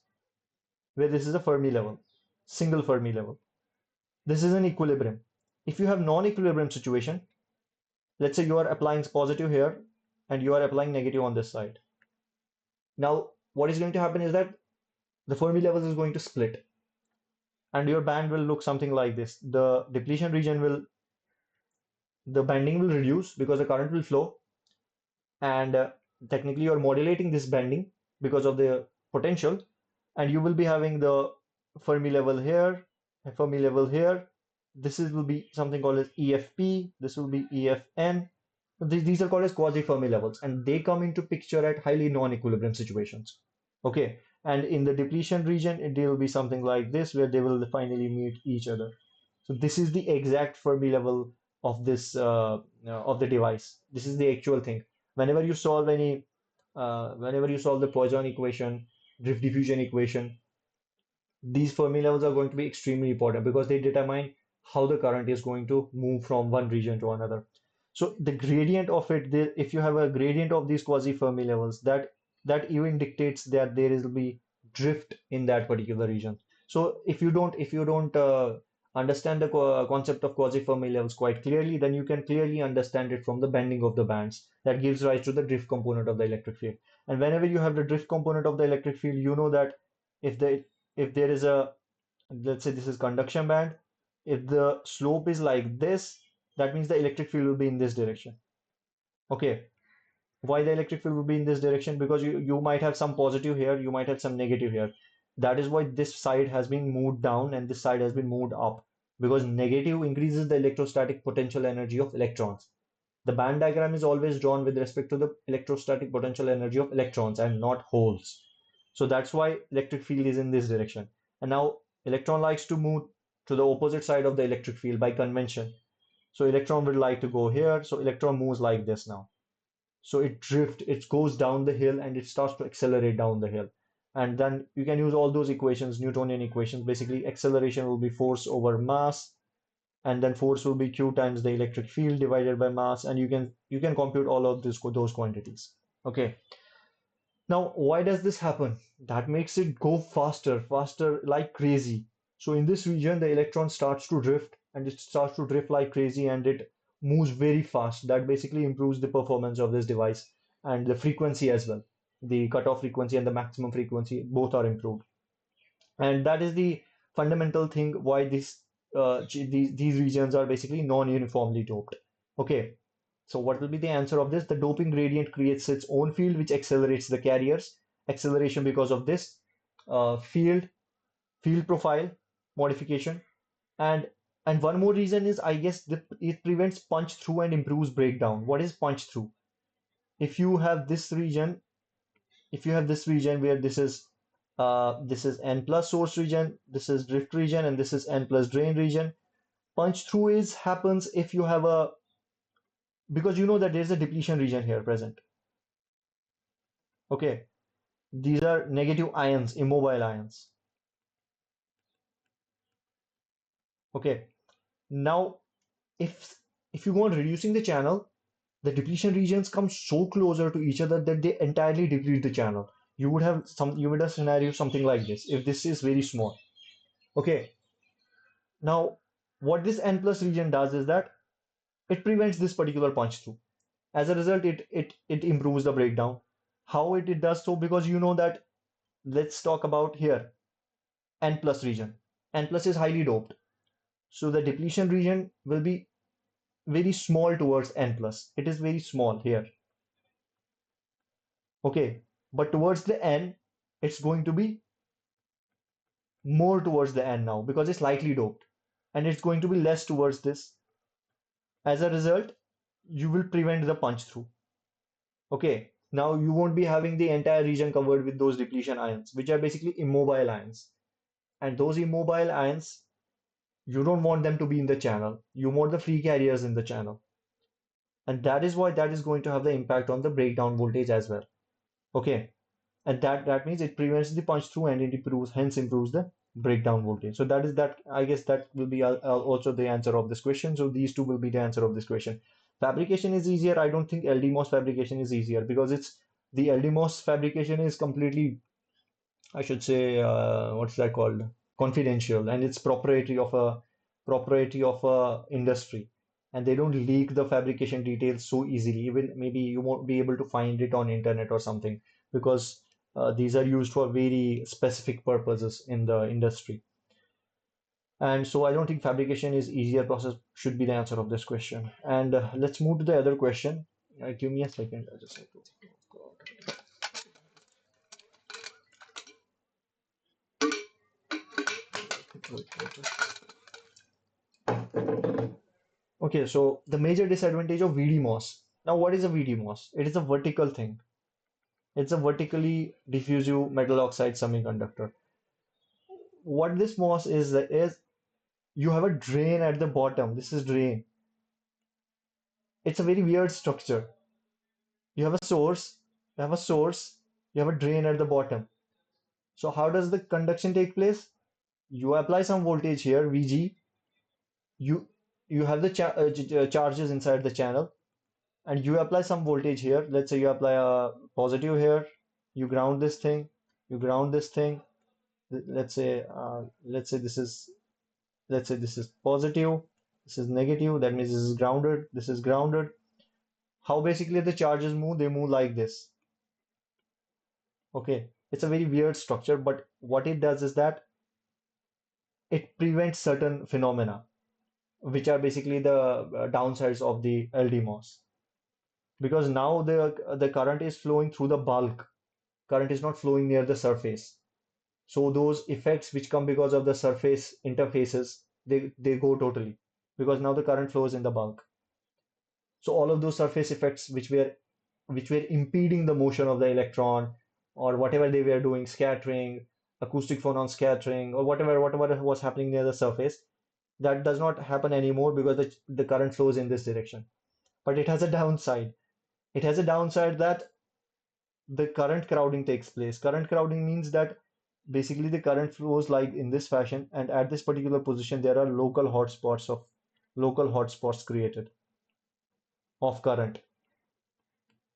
where this is a Fermi level, single Fermi level. This is an equilibrium. If you have non-equilibrium situation, let's say you are applying positive here and you are applying negative on this side. Now, what is going to happen is that the Fermi levels is going to split and your band will look something like this. The depletion region the bending will reduce because the current will flow, and technically you're modulating this bending because of the potential, and you will be having the Fermi level here, a Fermi level here. Will be something called as EFP. This will be EFN. These are called as quasi-Fermi levels, and they come into picture at highly non-equilibrium situations. Okay, and in the depletion region, it will be something like this, where they will finally meet each other. So this is the exact Fermi level of this of the device. This is the actual thing. Whenever you solve whenever you solve the Poisson equation, drift diffusion equation, these Fermi levels are going to be extremely important because they determine how the current is going to move from one region to another. So the gradient of it, if you have a gradient of these quasi-Fermi levels, that even dictates that there will be drift in that particular region. So if you don't understand the concept of quasi-Fermi levels quite clearly, then you can clearly understand it from the bending of the bands that gives rise to the drift component of the electric field. And whenever you have the drift component of the electric field, you know that if the if there is a, let's say this is conduction band, if the slope is like this, that means the electric field will be in this direction. Okay, why the electric field will be in this direction? Because you might have some positive here, you might have some negative here. That is why this side has been moved down and this side has been moved up, because negative increases the electrostatic potential energy of electrons. The band diagram is always drawn with respect to the electrostatic potential energy of electrons and not holes. So that's why electric field is in this direction. And now electron likes to move to the opposite side of the electric field by convention. So electron would like to go here. So electron moves like this now. So it goes down the hill and it starts to accelerate down the hill. And then you can use all those equations, Newtonian equations. Basically, acceleration will be force over mass, and then force will be Q times the electric field divided by mass, and you can compute all of those quantities. Okay. Now, why does this happen? That makes it go faster, faster like crazy. So in this region, the electron starts to drift and it starts to drift like crazy and it moves very fast. That basically improves the performance of this device and the frequency as well. The cutoff frequency and the maximum frequency both are improved. And that is the fundamental thing why these regions are basically non-uniformly doped. Okay. So what will be the answer of this? The doping gradient creates its own field which accelerates the carriers. Acceleration because of this field profile modification. And one more reason is I guess it prevents punch through and improves breakdown. What is punch through? If you have this region, where this is N plus source region, this is drift region, and this is N plus drain region. Punch through is happens if you have a because you know that there's a depletion region here present. Okay, these are negative ions, immobile ions. Okay, now if you go on reducing the channel, the depletion regions come so closer to each other that they entirely deplete the channel. You would have scenario something like this if this is very small. Okay, now what this N plus region does is that it prevents this particular punch through. As a result, it improves the breakdown. How it does so? Because you know that let's talk about here N plus region. N plus is highly doped. So the depletion region will be very small towards N plus. It is very small here. Okay. But towards the N, it's going to be more towards the N now because it's lightly doped. And it's going to be less towards this. As a result, you will prevent the punch through. Okay. Now you won't be having the entire region covered with those depletion ions, which are basically immobile ions. And those immobile ions, you don't want them to be in the channel. You want the free carriers in the channel. And that is why that is going to have the impact on the breakdown voltage as well. Okay. And that means it prevents the punch through and it improves, hence improves the breakdown voltage. So that is that. I guess that will be also the answer of this question. So these two will be the answer of this question. Fabrication is easier. I don't think LDMOS fabrication is easier because it's the LDMOS fabrication is completely, I should say, what's that called? Confidential, and it's proprietary of a industry, and they don't leak the fabrication details so easily. Even maybe you won't be able to find it on internet or something because these are used for very specific purposes in the industry. And so I don't think fabrication is easier process should be the answer of this question. And let's move to the other question. Give me a second. I just have to. Okay, so the major disadvantage of VDMOS. Now, what is a VDMOS? It is a vertical thing. It's a vertically diffusive metal oxide semiconductor. What this MOS is you have a drain at the bottom. This is drain. It's a very weird structure. You have a source, you have a source, you have a drain at the bottom. So how does the conduction take place? You apply some voltage here, VG. You you have the charges inside the channel, and you apply some voltage here. Let's say you apply a positive here. You ground this thing. You ground this thing. Let's say this is positive. This is negative. That means this is grounded. This is grounded. How basically the charges move? They move like this. Okay. It's a very weird structure, but what it does is that it prevents certain phenomena, which are basically the downsides of the LDMOS. Because now the current is flowing through the bulk. Current is not flowing near the surface. So those effects which come because of the surface interfaces, they go totally because now the current flows in the bulk. So all of those surface effects which were impeding the motion of the electron or whatever they were doing, scattering, acoustic phonon scattering, or whatever was happening near the surface, that does not happen anymore because the current flows in this direction. But it has a downside. It has a downside that the current crowding takes place. Current crowding means that basically the current flows like in this fashion, and at this particular position there are local hotspots created of current,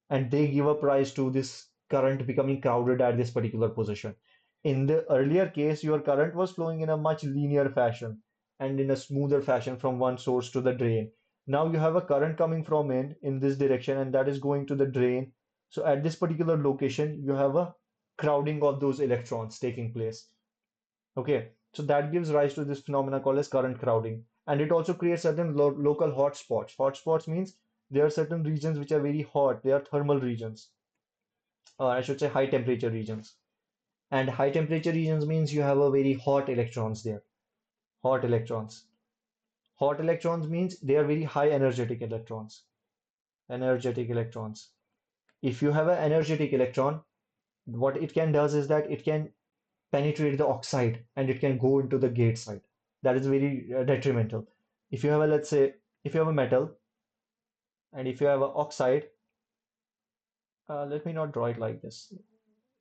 and they give a rise to this current becoming crowded at this particular position. In the earlier case, your current was flowing in a much linear fashion and in a smoother fashion from one source to the drain. Now you have a current coming from in this direction, and that is going to the drain. So at this particular location, you have a crowding of those electrons taking place. Okay, so that gives rise to this phenomena called as current crowding, and it also creates certain local hotspots. Hotspots means There are certain regions which are very hot. They are thermal regions, or I should say high temperature regions. And high temperature regions means you have a very hot electrons there. Hot electrons. Hot electrons means they are very high energetic electrons. Energetic electrons. If you have an energetic electron, what it can does is that it can penetrate the oxide and it can go into the gate side. That is very detrimental. If you have a, let's say, if you have a metal and if you have an oxide, let me not draw it like this.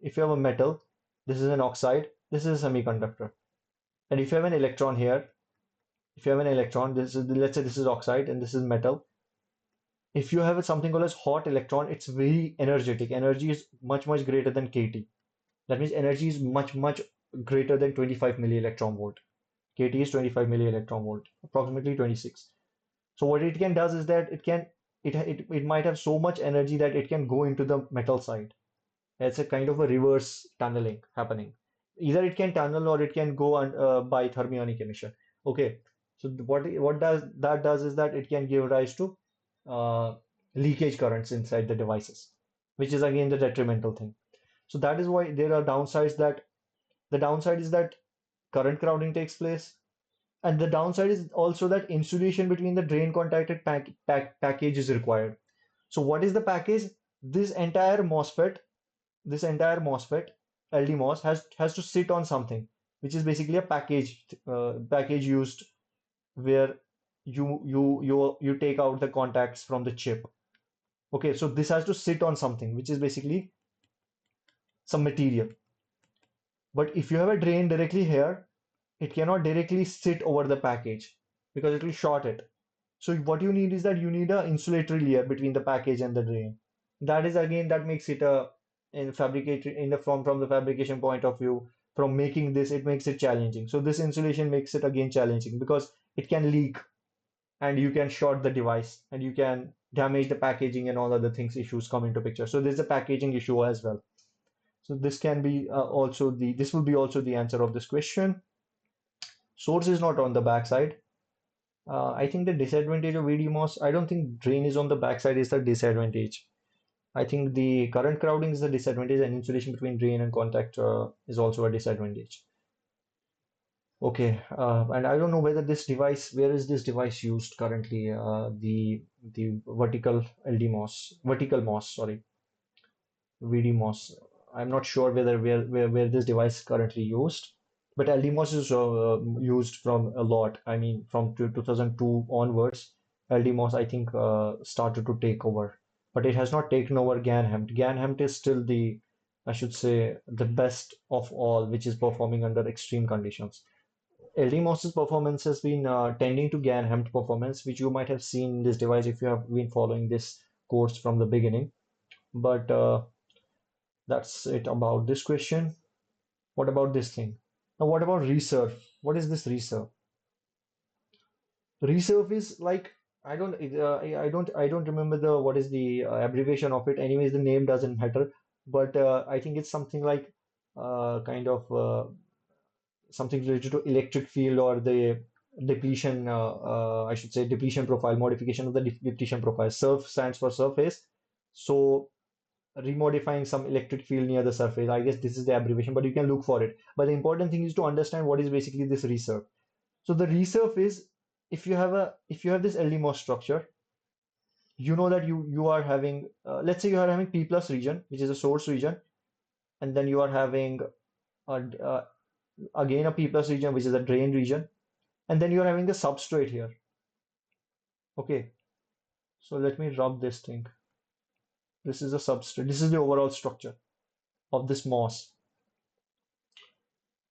If you have a metal, this is an oxide, this is a semiconductor. And if you have an electron here, if you have an electron, this is, let's say this is oxide and this is metal. If you have something called as hot electron, it's very energetic. Energy is much, much greater than kT. That means energy is much, much greater than 25 milli electron volt. KT is 25 milli electron volt, approximately 26. So what it can does is that it might have so much energy that it can go into the metal side. It's a kind of a reverse tunneling happening. Either it can tunnel or it can go on, by thermionic emission. Okay, so what does that does is that it can give rise to uh, leakage currents inside the devices, which is again the detrimental thing. So that is why there are downsides that the downside is that current crowding takes place, and the downside is also that insulation between the drain contacted package is required. So what is the package? This entire MOSFET, this entire MOSFET, LDMOS has to sit on something, which is basically a package used where you take out the contacts from the chip. Okay, so this has to sit on something, which is basically some material. But if you have a drain directly here, it cannot directly sit over the package because it will short it. So what you need is that you need a insulatory layer between the package and the drain. That is again that makes it a in fabricate in the from the fabrication point of view, from making this, it makes it challenging. So this insulation makes it again challenging because it can leak and you can short the device and you can damage the packaging and all other things issues come into picture. So there's a packaging issue as well. So this can be also the this will be also the answer of this question. Source is not on the backside. I think the disadvantage of VDMOS, I don't think drain is on the backside is the disadvantage. I think the current crowding is the disadvantage and insulation between drain and contact is also a disadvantage. Okay, and I don't know whether this device, where is this device used currently? The vertical LDMOS, vertical MOS, sorry, VDMOS. I'm not sure where this device is currently used, but LDMOS is used from a lot. I mean, from 2002 onwards, LDMOS I think started to take over, but it has not taken over GaN HEMT. GaN HEMT is still the, I should say, the best of all, which is performing under extreme conditions. LDMOS's performance has been tending to GaN HEMT performance, which you might have seen in this device if you have been following this course from the beginning. But that's it about this question. What about this thing? Now, what about resurf? What is this resurf? Resurf is like I don't remember the what is the abbreviation of it. Anyways, the name doesn't matter. But I think it's something like kind of something related to electric field or the depletion. I should say depletion profile, modification of the depletion profile. Surf stands for surface. So remodifying some electric field near the surface. I guess this is the abbreviation, but you can look for it. But the important thing is to understand what is basically this resurf. So the resurf is if you have this LDMOS structure, you know that you are having let's say you are having P plus region, which is a source region, and then you are having uh, again a P plus region, which is a drain region, and then you are having a substrate here. Okay, so let me rub this thing. This is a substrate. This is the overall structure of this MOS.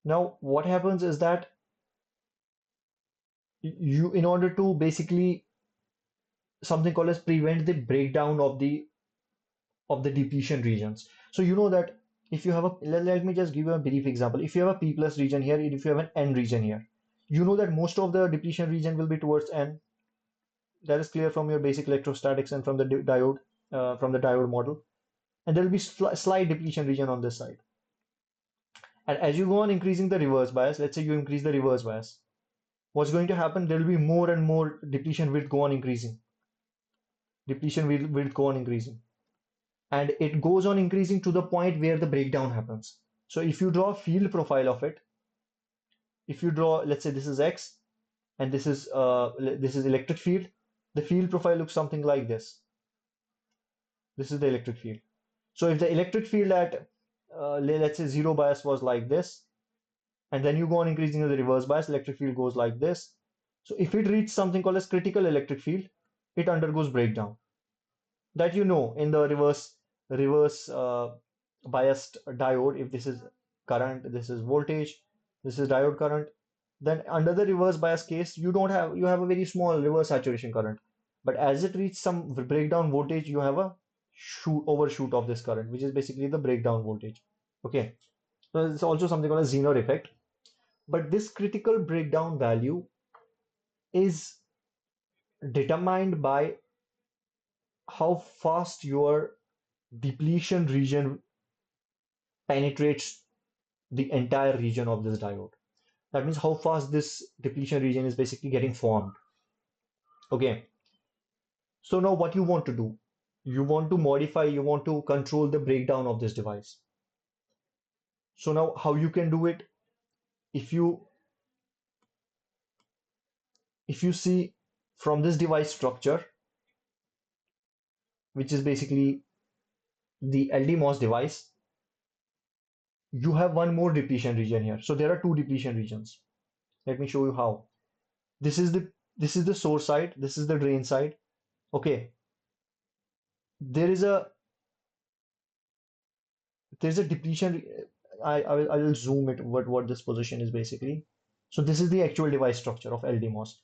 Now, what happens is that you in order to basically something called as prevent the breakdown of the depletion regions. So you know that if you have a let me just give you a brief example. If you have a P plus region here, if you have an N region here, you know that most of the depletion region will be towards N. That is clear from your basic electrostatics and from the diode model. And there will be slight depletion region on this side. And as you go on increasing the reverse bias, let's say you increase the reverse bias, what's going to happen? There will be more and more depletion width go on increasing. depletion will go on increasing. And it goes on increasing to the point where the breakdown happens. So if you draw a field profile of it, if you draw, let's say this is X and this is electric field, the field profile looks something like this. This is the electric field. So if the electric field at let's say zero bias was like this, and then you go on increasing the reverse bias, electric field goes like this. So if it reaches something called as critical electric field, it undergoes breakdown. That you know in the reverse biased diode, if this is current, this is voltage, this is diode current, then under the reverse bias case, you have a very small reverse saturation current. But as it reaches some breakdown voltage, you have a overshoot of this current, which is basically the breakdown voltage. Okay, so it's also something called a Zener effect. But this critical breakdown value is determined by how fast your depletion region penetrates the entire region of this diode. That means how fast this depletion region is basically getting formed. Okay, so now what you want to do? You want to modify, you want to control the breakdown of this device. So now how you can do it? If you if you see from this device structure, which is basically the LDMOS device, you have one more depletion region here. So there are two depletion regions. Let me show you how. This is the source side, this is the drain side. Okay, there is a there's a depletion. I will zoom it what this position is basically. So this is the actual device structure of LDMOS.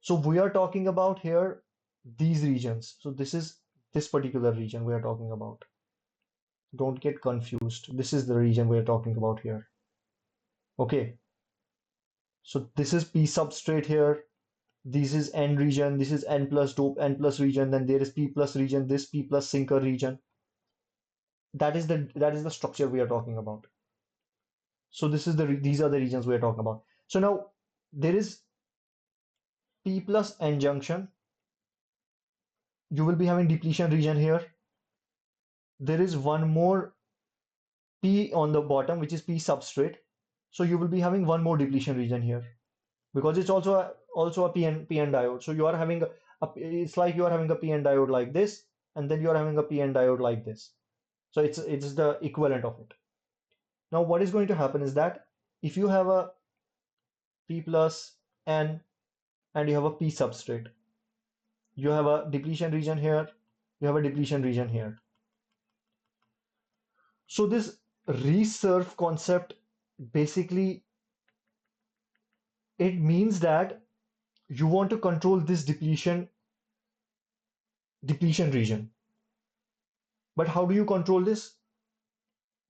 So we are talking about here these regions. So this is this particular region we are talking about. Don't get confused. This is the region we are talking about here. Okay. So this is P substrate here. This is N region. This is N plus dope, N plus region. Then there is P plus region. This P plus sinker region. That is the structure we are talking about. So these are the regions we are talking about. So now there is P plus N junction. You will be having depletion region here. There is one more P on the bottom, which is P substrate. So you will be having one more depletion region here because it's also a PN diode. So you are having it's like you are having a PN diode like this, and then you are having a PN diode like this. So it's the equivalent of it. Now what is going to happen is that if you have a P plus N and you have a P substrate, you have a depletion region here, you have a depletion region here. So this resurf concept basically it means that you want to control this depletion region. But how do you control this?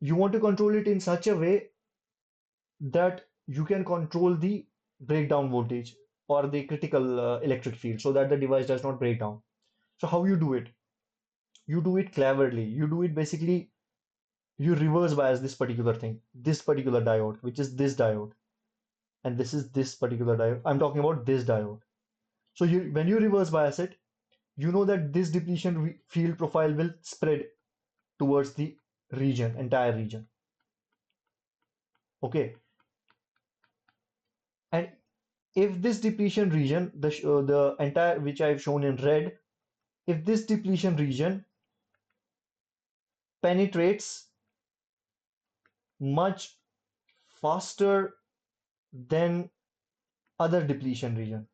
You want to control it in such a way that you can control the breakdown voltage or the critical electric field so that the device does not break down. So how you do it? You do it cleverly. You do it basically, you reverse bias this particular thing, this particular diode, which is this diode, and this is this particular diode. I'm talking about this diode. So when you reverse bias it, you know that this depletion field profile will spread towards the entire region. Okay, and if this depletion region, the entire which I've shown in red, if this depletion region penetrates much faster than other depletion region,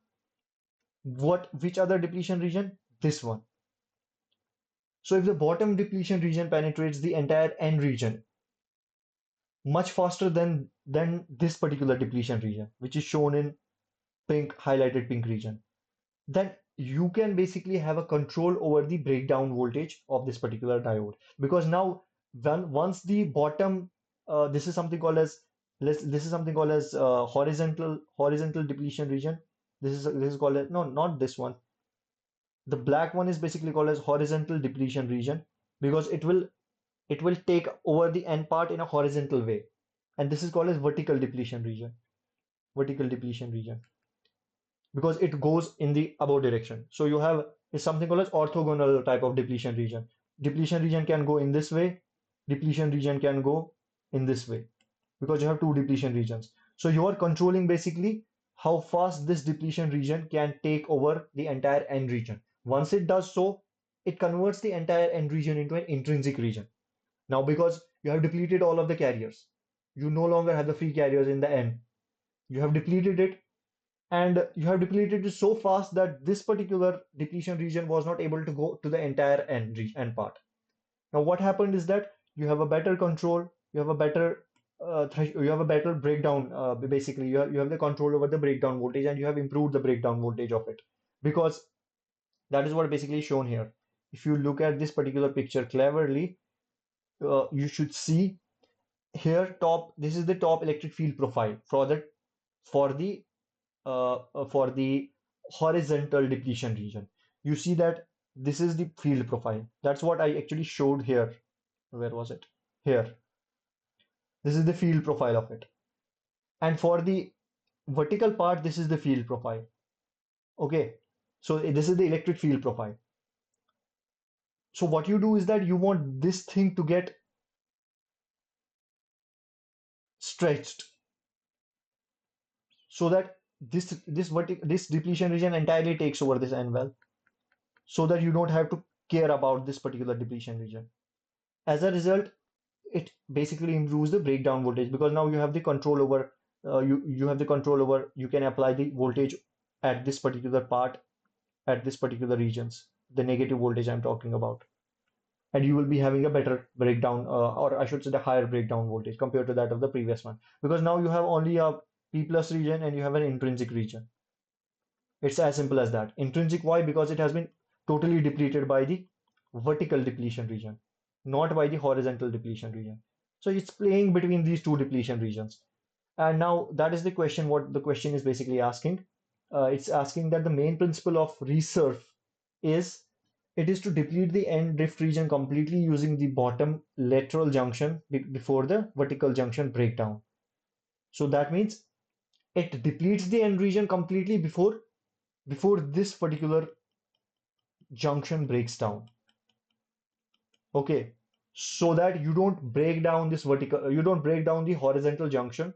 which other depletion region? This one. So if the bottom depletion region penetrates the entire N region much faster than this particular depletion region, which is shown in pink, highlighted pink region, then you can basically have a control over the breakdown voltage of this particular diode. Because now once the bottom, this is something called as horizontal depletion region. This is called as, no, not this one. The black one is basically called as horizontal depletion region because it will take over the N part in a horizontal way. And this is called as vertical depletion region. Vertical depletion region. because it goes in the above direction. So you have is something called as orthogonal type of depletion region. Depletion region can go in this way, depletion region can go in this way because you have two depletion regions. So you are controlling basically how fast this depletion region can take over the entire N region. Once it does so, it converts the entire N region into an intrinsic region. Now, because you have depleted all of the carriers, you no longer have the free carriers in the N. You have depleted it, and you have depleted it so fast that this particular depletion region was not able to go to the entire N part. Now, what happened is that you have a better control, you have a better you have a better breakdown. Basically, you have the control over the breakdown voltage, and you have improved the breakdown voltage of it because that is what basically is shown here. If you look at this particular picture cleverly, you should see here top. This is the top electric field profile for the for the horizontal depletion region. You see that this is the field profile. That's what I actually showed here. Where was it? Here. This is the field profile of it. And for the vertical part, this is the field profile. Okay. So this is the electric field profile. So what you do is that you want this thing to get stretched so that this depletion region entirely takes over this N well, so that you don't have to care about this particular depletion region. As a result, it basically improves the breakdown voltage because now you have the control over you have the control over you can apply the voltage at this particular part at this particular regions, the negative voltage I'm talking about, and you will be having a better breakdown or I should say the higher breakdown voltage compared to that of the previous one because now you have only a P plus region and you have an intrinsic region. It's as simple as that. Intrinsic, why? Because it has been totally depleted by the vertical depletion region, not by the horizontal depletion region. So it's playing between these two depletion regions. And now that is the question, what the question is basically asking. It's asking that the main principle of resurf is it is to deplete the end drift region completely using the bottom lateral junction before the vertical junction breakdown. So that means it depletes the end region completely before this particular junction breaks down. Okay, so that you don't break down this vertical, you don't break down the horizontal junction.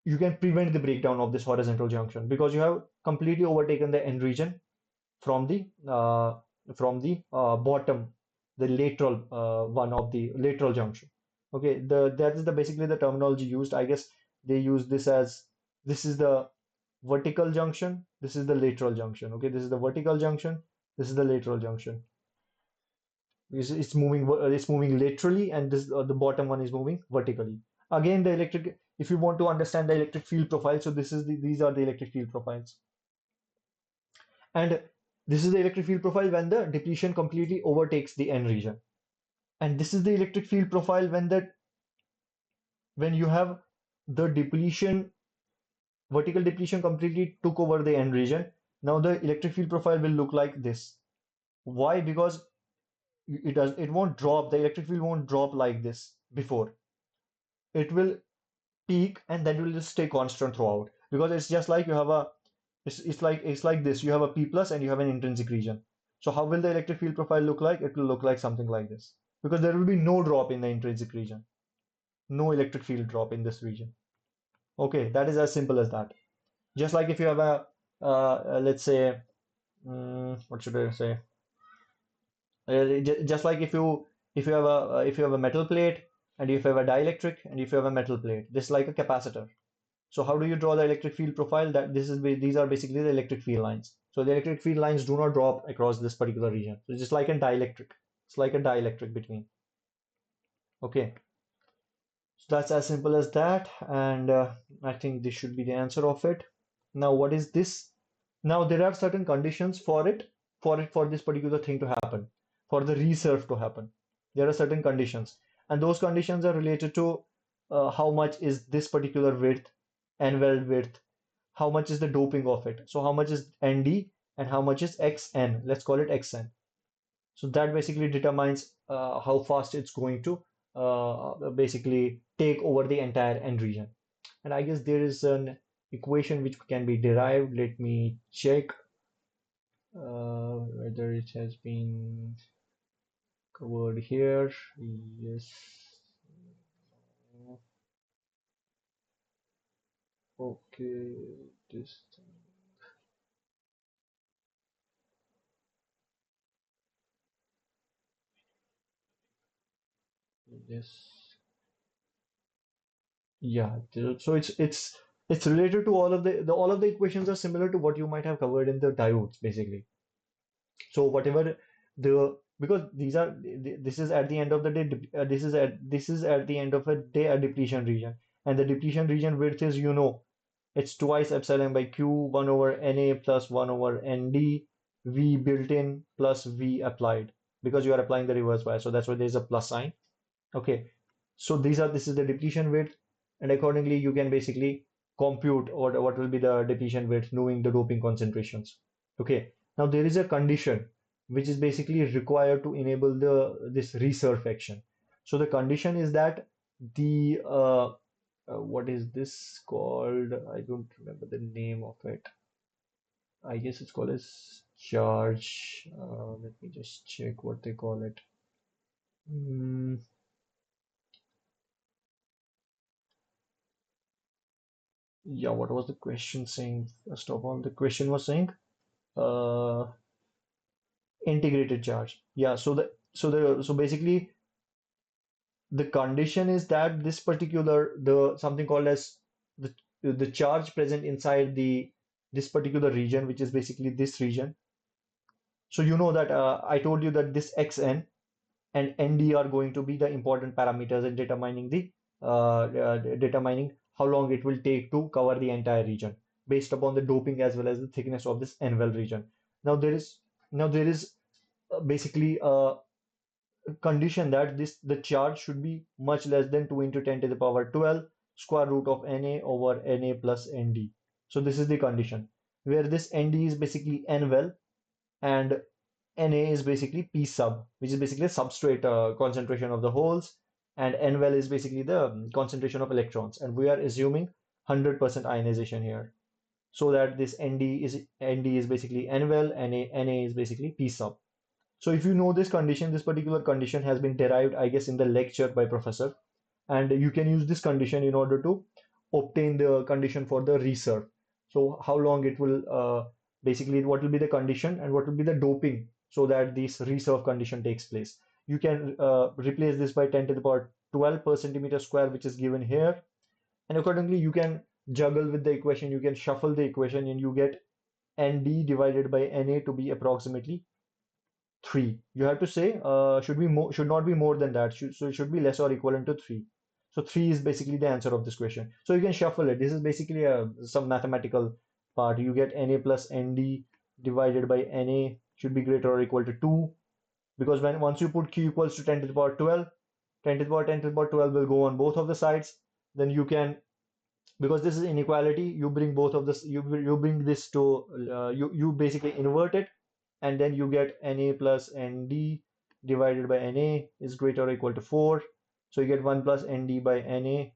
You can prevent the breakdown of this horizontal junction because you have completely overtaken the end region from the bottom, the lateral one of the lateral junction. Okay, that is the basically the terminology used. I guess they use this as this is the vertical junction, this is the lateral junction. Okay, this is the vertical junction, this is the lateral junction. It's moving laterally, and this the bottom one is moving vertically. Again, the electric. If you want to understand the electric field profile, so these are the electric field profiles, and this is the electric field profile when the depletion completely overtakes the N region, and this is the electric field profile when you have the depletion vertical depletion completely took over the N region. Now the electric field profile will look like this. Why? Because it won't drop. The electric field won't drop like this before. It will peak and then will just stay constant throughout because it's just like you have a it's like this. You have a P plus and you have an intrinsic region. So how will the electric field profile look like? It will look like something like this because there will be no drop in the intrinsic region, no electric field drop in this region. Okay, that is as simple as that. Just like if you have a let's say what should I say? Just like if you have a metal plate and if you have a dielectric and if you have a metal plate, this is like a capacitor. So how do you draw the electric field profile? These are basically the electric field lines. So the electric field lines do not drop across this particular region. So it's just like a dielectric. It's like a dielectric between. Okay. So that's as simple as that, and I think this should be the answer of it. Now, what is this? Now there are certain conditions for this particular thing to happen, for the resurf to happen. There are certain conditions, and those conditions are related to how much is this particular width, N-weld width, how much is the doping of it. So how much is ND and how much is XN? Let's call it XN. So that basically determines how fast it's going to basically take over the entire end region. And I guess there is an equation which can be derived. Let me check whether it has been covered here. Yes. Okay. This thing. Yes. Yeah. So it's related to all of all of the equations are similar to what you might have covered in the diodes, basically. So whatever the because these are this is at the end of the day this is at the end of a day a depletion region, and the depletion region width is, it's twice epsilon by q, 1 over Na plus 1 over Nd, V built in plus V applied, because you are applying the reverse bias, so that's why there's a plus sign. Okay, so this is the depletion width, and accordingly you can basically compute what will be the depletion width knowing the doping concentrations. Okay, now there is a condition which is basically required to enable this resurf action. So the condition is that the what is this called? I don't remember the name of it. I guess it's called as charge. Let me just check what they call it. Hmm. Yeah, what was the question saying? First of all, the question was saying uh, integrated charge. Yeah, so basically the condition is that this particular the something called as the charge present inside the this particular region, which is basically this region. So you know that I told you that this xn and nd are going to be the important parameters in determining determining how long it will take to cover the entire region based upon the doping as well as the thickness of this n-well region. Now there is basically a condition that the charge should be much less than 2 into 10 to the power 12 square root of Na over Na plus Nd. So this is the condition where this Nd is basically n-well and Na is basically P sub, which is basically a substrate concentration of the holes, and N-well is basically the concentration of electrons. And we are assuming 100% ionization here, so that this Nd is basically N-well, and Na is basically P sub. So if you know this condition, this particular condition has been derived, I guess, in the lecture by professor, and you can use this condition in order to obtain the condition for the reserve. So how long it will basically what will be the condition and what will be the doping so that this reserve condition takes place. You can replace this by 10 to the power 12 per centimeter square, which is given here, and accordingly you can juggle with the equation, you can shuffle the equation, and you get Nd divided by Na to be approximately 3. You have to say should not be more than that. So it should be less or equivalent to 3. So 3 is basically the answer of this question. So you can shuffle it. This is basically some mathematical part. You get Na plus Nd divided by Na should be greater or equal to 2, because once you put q equals to 10 to the power 12, 10 to the power 10 to the power 12 will go on both of the sides. Then you can, because this is inequality, you bring both of this, you bring this to you basically invert it, and then you get Na plus Nd divided by Na is greater or equal to 4. So you get 1 plus Nd by Na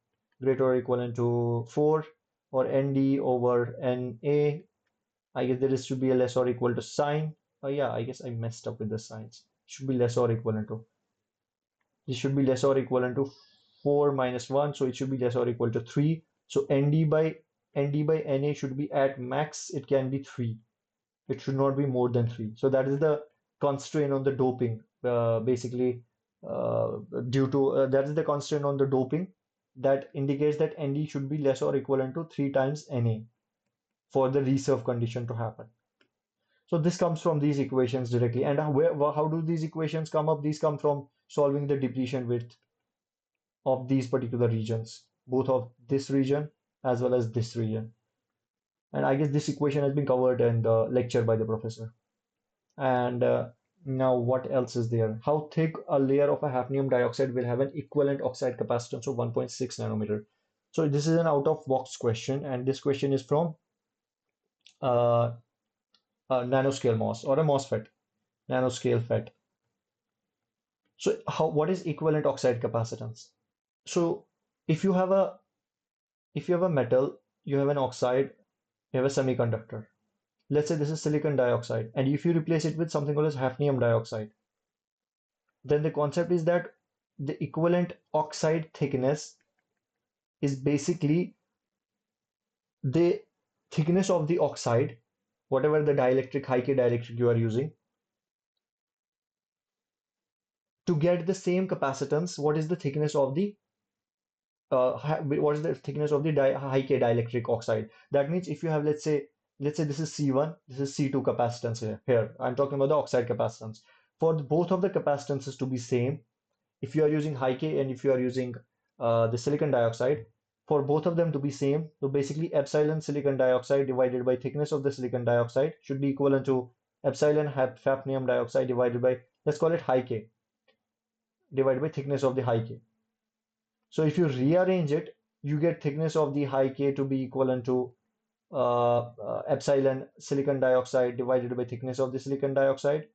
greater or equivalent to 4, or Nd over Na. I guess there is should be a less or equal to sign. Oh yeah, I guess I messed up with the signs. Should be less or equivalent to. This should be less or equivalent to 4 minus 1, so it should be less or equal to 3. So Nd by Na should be at max, it can be 3. It should not be more than 3. So that is the constraint on the doping, basically due to that is the constraint on the doping that indicates that Nd should be less or equivalent to 3 times Na for the reserve condition to happen. So this comes from these equations directly. And how do these equations come up? These come from solving the depletion width of these particular regions, both of this region as well as this region. And I guess this equation has been covered in the lecture by the professor. And now what else is there? How thick a layer of a hafnium dioxide will have an equivalent oxide capacitance of 1.6 nanometer? So this is an out of box question, and this question is from uh, a nanoscale MOS or a MOSFET, nanoscale FET. So what is equivalent oxide capacitance? So if you have a if you have a metal, you have an oxide, you have a semiconductor. Let's say this is silicon dioxide, and if you replace it with something called as hafnium dioxide, then the concept is that the equivalent oxide thickness is basically the thickness of the oxide, whatever the dielectric, high K dielectric you are using, to get the same capacitance. What is the thickness of the what is the thickness of the high K dielectric oxide? That means if you have, let's say this is C1, this is C2 capacitance here. Here, I'm talking about the oxide capacitance. For both of the capacitances to be same, if you are using high K and if you are using the silicon dioxide, for both of them to be same, so basically epsilon silicon dioxide divided by thickness of the silicon dioxide should be equivalent to epsilon hafnium dioxide divided by, let's call it high K, divided by thickness of the high K. So if you rearrange it, you get thickness of the high K to be equivalent to epsilon silicon dioxide divided by thickness of the silicon dioxide.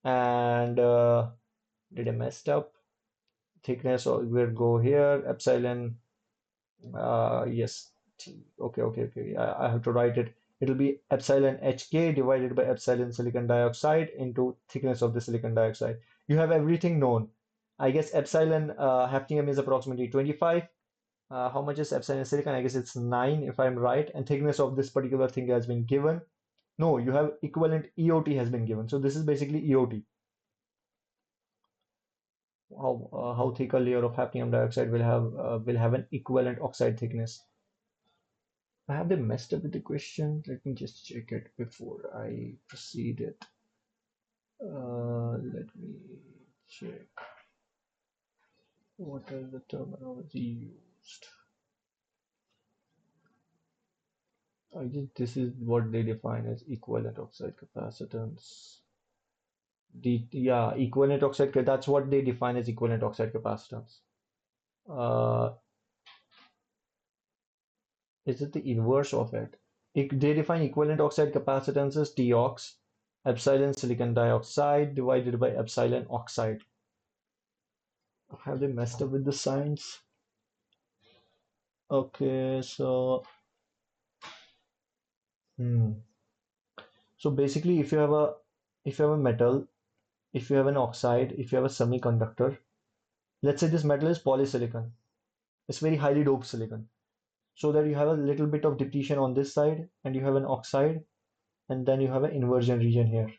And did I messed up? Thickness, so we'll go here, epsilon, yes, okay. I have to write it. It'll be epsilon HK divided by epsilon silicon dioxide into thickness of the silicon dioxide. You have everything known. I guess epsilon hafnium is approximately 25. How much is epsilon silicon? I guess it's 9 if I'm right. And thickness of this particular thing has been given. No, you have equivalent EOT has been given. So this is basically EOT. How thick a layer of hafnium dioxide will have an equivalent oxide thickness. Have they messed up with the question? Let me just check it before I proceed it. Let me check. What is the terminology used? I guess this is what they define as equivalent oxide capacitance. Yeah, equivalent oxide, that's what they define as equivalent oxide capacitance. Uh, is it the inverse of it? They define equivalent oxide capacitance as Tox, epsilon silicon dioxide divided by epsilon oxide. Have they messed up with the signs? Okay, so hmm. So basically, if you have a metal, if you have an oxide, if you have a semiconductor, let's say this metal is polysilicon. It's very highly doped silicon. So that you have a little bit of depletion on this side, and you have an oxide, and then you have an inversion region here.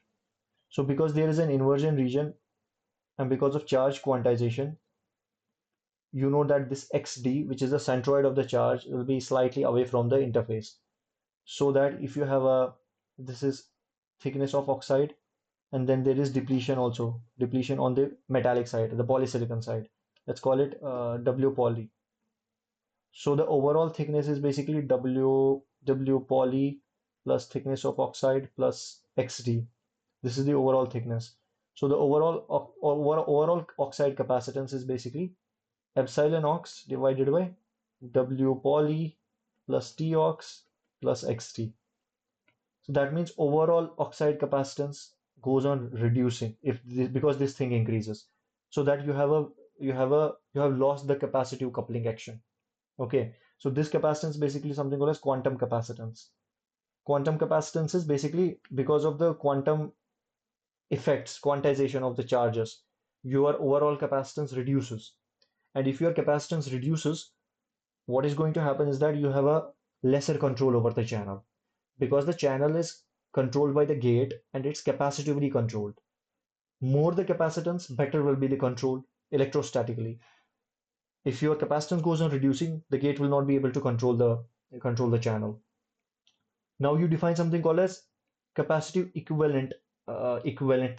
So because there is an inversion region, and because of charge quantization, you know that this XD, which is the centroid of the charge, will be slightly away from the interface. So that if you have this is thickness of oxide, and then there is depletion also, depletion on the metallic side, the polysilicon side. Let's call it W poly. So the overall thickness is basically W poly plus thickness of oxide plus XD. This is the overall thickness. So the overall oxide capacitance is basically epsilon ox divided by W poly plus Tox plus XT. So that means overall oxide capacitance goes on reducing because this thing increases. So that you have lost the capacitive coupling action. Okay, so this capacitance basically something called as quantum capacitance. Quantum capacitance is basically because of the quantum effects, quantization of the charges, your overall capacitance reduces. And if your capacitance reduces, what is going to happen is that you have a lesser control over the channel because the channel is controlled by the gate and it's capacitively controlled. More the capacitance, better will be the control electrostatically. If your capacitance goes on reducing, the gate will not be able to control the channel. Now you define something called as capacitive equivalent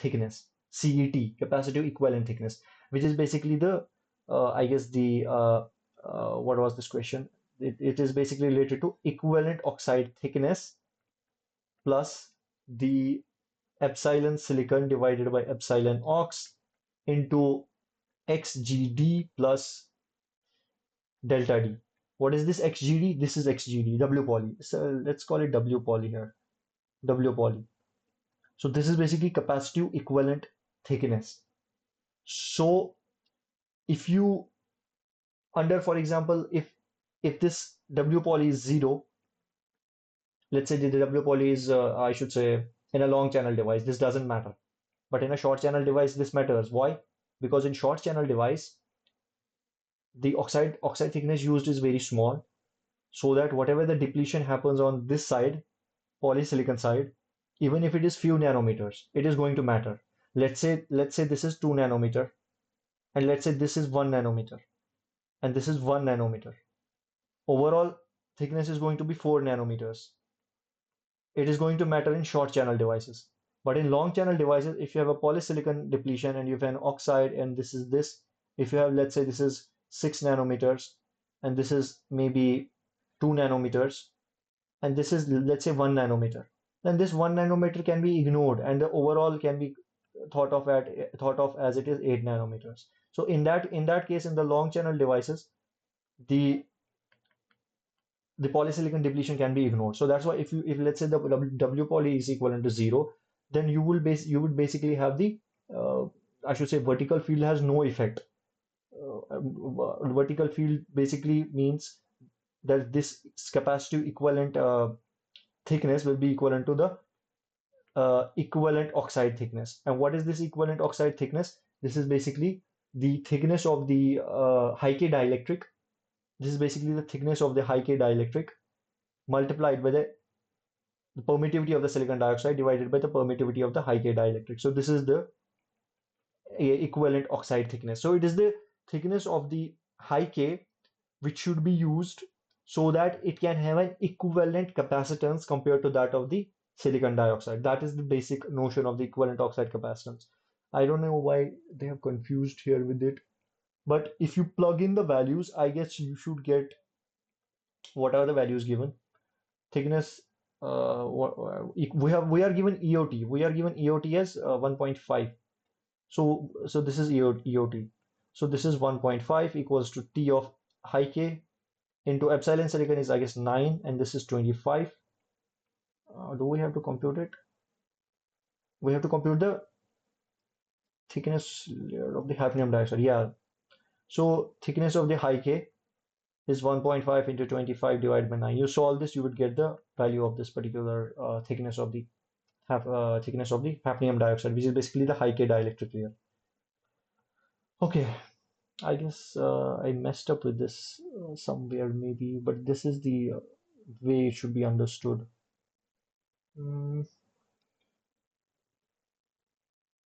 thickness, CET, capacitive equivalent thickness, which is basically the I guess the what was this question? It is basically related to equivalent oxide thickness plus the epsilon silicon divided by epsilon ox into XGD plus delta D. What is this XGD? This is XGD, W poly. So let's call it W poly here. W poly. So this is basically capacitive equivalent thickness. So if you under, for example, if this W poly is 0, let's say the W poly is, I should say, in a long channel device, this doesn't matter. But in a short channel device, this matters. Why? Because in short channel device, the oxide thickness used is very small, so that whatever the depletion happens on this side, polysilicon side, even if it is few nanometers, it is going to matter. Let's say this is 2 nanometer, and let's say this is 1 nanometer, and this is 1 nanometer. Overall thickness is going to be 4 nanometers. It is going to matter in short channel devices. But in long channel devices, if you have a polysilicon depletion and you have an oxide and this is this, if you have, let's say this is 6 nanometers and this is maybe 2 nanometers and this is, let's say, 1 nanometer, then this 1 nanometer can be ignored and the overall can be thought of as it is 8 nanometers. So in that case, in the long channel devices, the the polysilicon depletion can be ignored. So that's why if let's say the W poly is equivalent to zero, then you would basically have the I should say vertical field has no effect. Vertical field basically means that this capacitive equivalent thickness will be equivalent to the equivalent oxide thickness. And what is this equivalent oxide thickness? This is basically the thickness of the high K dielectric. This is basically the thickness of the high K dielectric multiplied by the permittivity of the silicon dioxide divided by the permittivity of the high K dielectric. So this is the equivalent oxide thickness. So it is the thickness of the high K which should be used so that it can have an equivalent capacitance compared to that of the silicon dioxide. That is the basic notion of the equivalent oxide capacitance. I don't know why they have confused here with it, but if you plug in the values, I guess you should get whatever the values given. Thickness, we are given EOT. We are given EOT as 1.5. So this is EOT. So this is 1.5 equals to T of high K into epsilon silicon is, I guess, 9, and this is 25. Do we have to compute it? We have to compute the thickness layer of the hafnium dioxide. Yeah. So thickness of the high K is 1.5 into 25 divided by 9. You solve this, you would get the value of this particular thickness of the hafnium dioxide, which is basically the high K dielectric layer. Okay, I guess I messed up with this somewhere maybe, but this is the way it should be understood. Mm,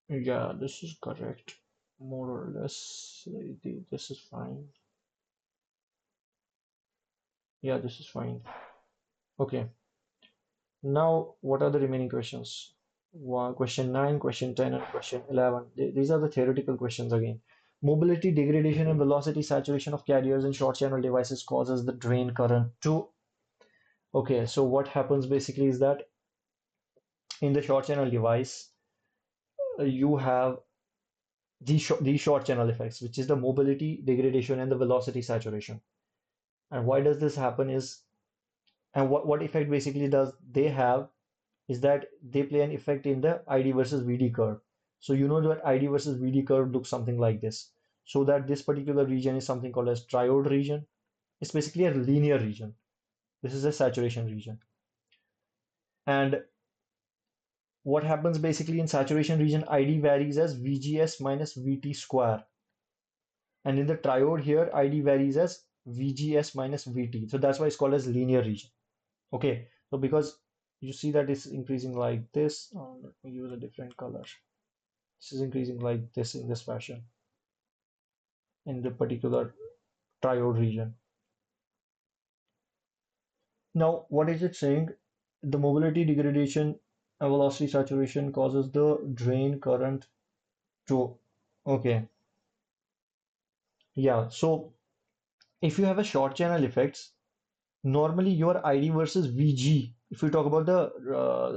yeah, this is correct, more or less. This is fine. Yeah, this is fine. Okay, now what are the remaining questions? Question 9, question 10, and question 11. These are the theoretical questions again. Mobility degradation and velocity saturation of carriers in short channel devices causes the drain current to. Okay, so what happens basically is that in the short channel device, you have these short channel effects, which is the mobility degradation and the velocity saturation. And why does this happen is, and what effect basically does they have is that they play an effect in the ID versus VD curve. So you know that ID versus VD curve looks something like this. So that this particular region is something called as triode region. It's basically a linear region. This is a saturation region. And what happens basically in saturation region, ID varies as VGS minus VT square. And in the triode here, ID varies as VGS minus VT. So that's why it's called as linear region. Okay, so because you see that it's increasing like this, let me use a different color. This is increasing like this in this fashion in the particular triode region. Now, what is it saying? The mobility degradation and velocity saturation causes the drain current to. Okay, yeah. So if you have a short channel effects, normally your ID versus VG, if we talk about the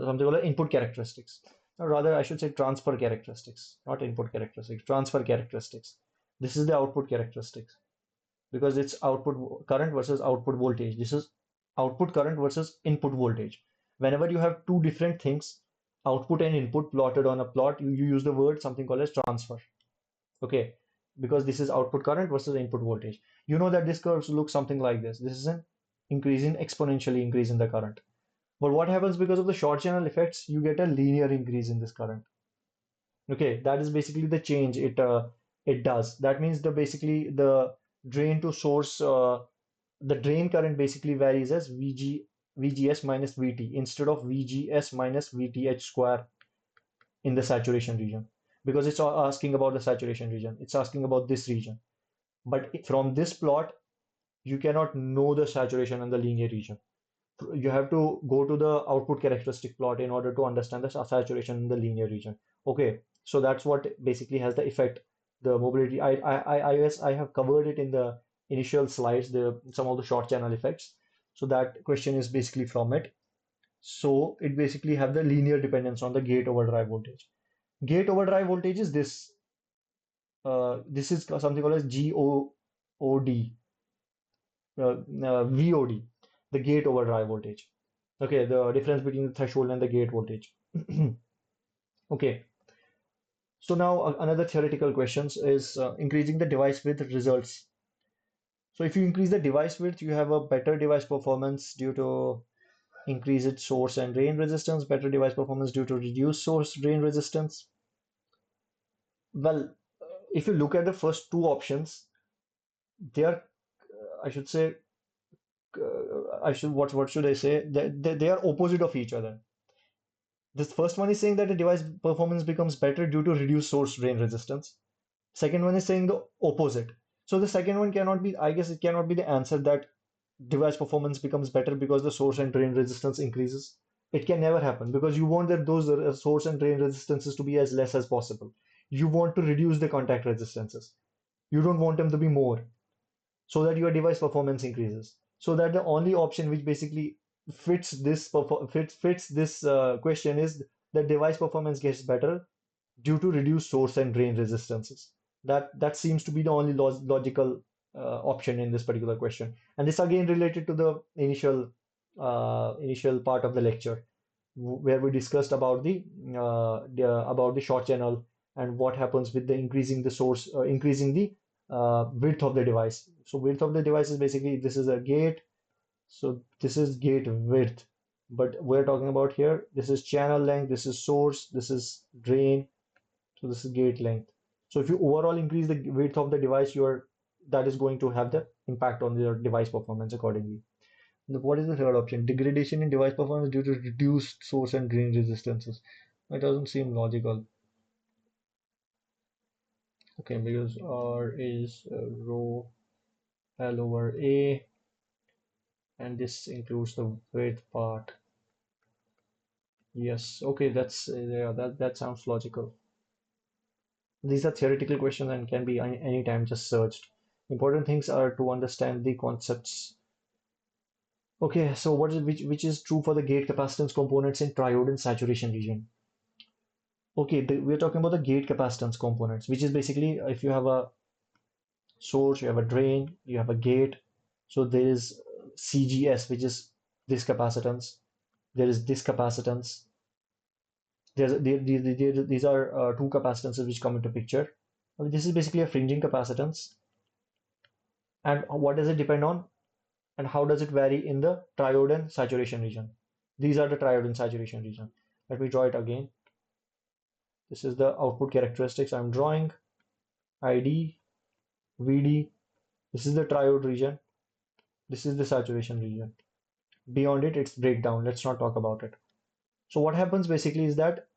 something called input characteristics, or rather I should say transfer characteristics, not input characteristics, transfer characteristics. This is the output characteristics because it's output current versus output voltage. This is output current versus input voltage. Whenever you have two different things, output and input plotted on a plot, you use the word something called as transfer. Okay, because this is output current versus input voltage. You know that this curve looks something like this. This is an increasing exponentially increase in the current. But what happens because of the short channel effects, you get a linear increase in this current. Okay, that is basically the change it does. That means the basically the drain to source the drain current basically varies as VGS minus VT instead of VGS minus VTH square in the saturation region, because it's asking about the saturation region. It's asking about this region. But from this plot, you cannot know the saturation in the linear region. You have to go to the output characteristic plot in order to understand the saturation in the linear region. Okay, so that's what basically has the effect, the mobility. I guess I have covered it in the initial slides, the some of the short channel effects. So that question is basically from it. So it basically have the linear dependence on the gate overdrive voltage. Gate overdrive voltage is this. This is something called as GOOD, VOD, the gate overdrive voltage. Okay, the difference between the threshold and the gate voltage. Okay, so now another theoretical questions is increasing the device width results. So if you increase the device width, you have a better device performance due to increased source and drain resistance, better device performance due to reduced source drain resistance. Well, if you look at the first two options, they are, I should say, what should I say? They are opposite of each other. This first one is saying that the device performance becomes better due to reduced source drain resistance. Second one is saying the opposite. So the second one cannot be, I guess it cannot be the answer that device performance becomes better because the source and drain resistance increases. It can never happen because you want that those source and drain resistances to be as less as possible. You want to reduce the contact resistances. You don't want them to be more, so that your device performance increases. So that the only option which basically fits this question is that device performance gets better due to reduced source and drain resistances. That seems to be the only logical option in this particular question. And this again related to the initial part of the lecture where we discussed about the short channel and what happens with the increasing the width of the device. So width of the device is basically this is a gate. So this is gate width. But we're talking about here, this is channel length, this is source, this is drain, so this is gate length. So if you overall increase the width of the device, that is going to have the impact on your device performance accordingly. What is the third option? Degradation in device performance due to reduced source and drain resistances. That doesn't seem logical. Okay, because R is rho L over A, and this includes the width part. Yes, okay, that's yeah, that sounds logical. These are theoretical questions and can be anytime just searched. Important things are to understand the concepts. Okay, so which is true for the gate capacitance components in triode and saturation region? Okay, we're talking about the gate capacitance components, which is basically if you have a source, you have a drain, you have a gate. So there is CGS, which is this capacitance. There is this capacitance. These are two capacitances which come into picture. This is basically a fringing capacitance. And what does it depend on? And how does it vary in the triode and saturation region? These are the triode and saturation region. Let me draw it again. This is the output characteristics I'm drawing. ID, VD. This is the triode region. This is the saturation region. Beyond it, it's breakdown. Let's not talk about it. So what happens basically is that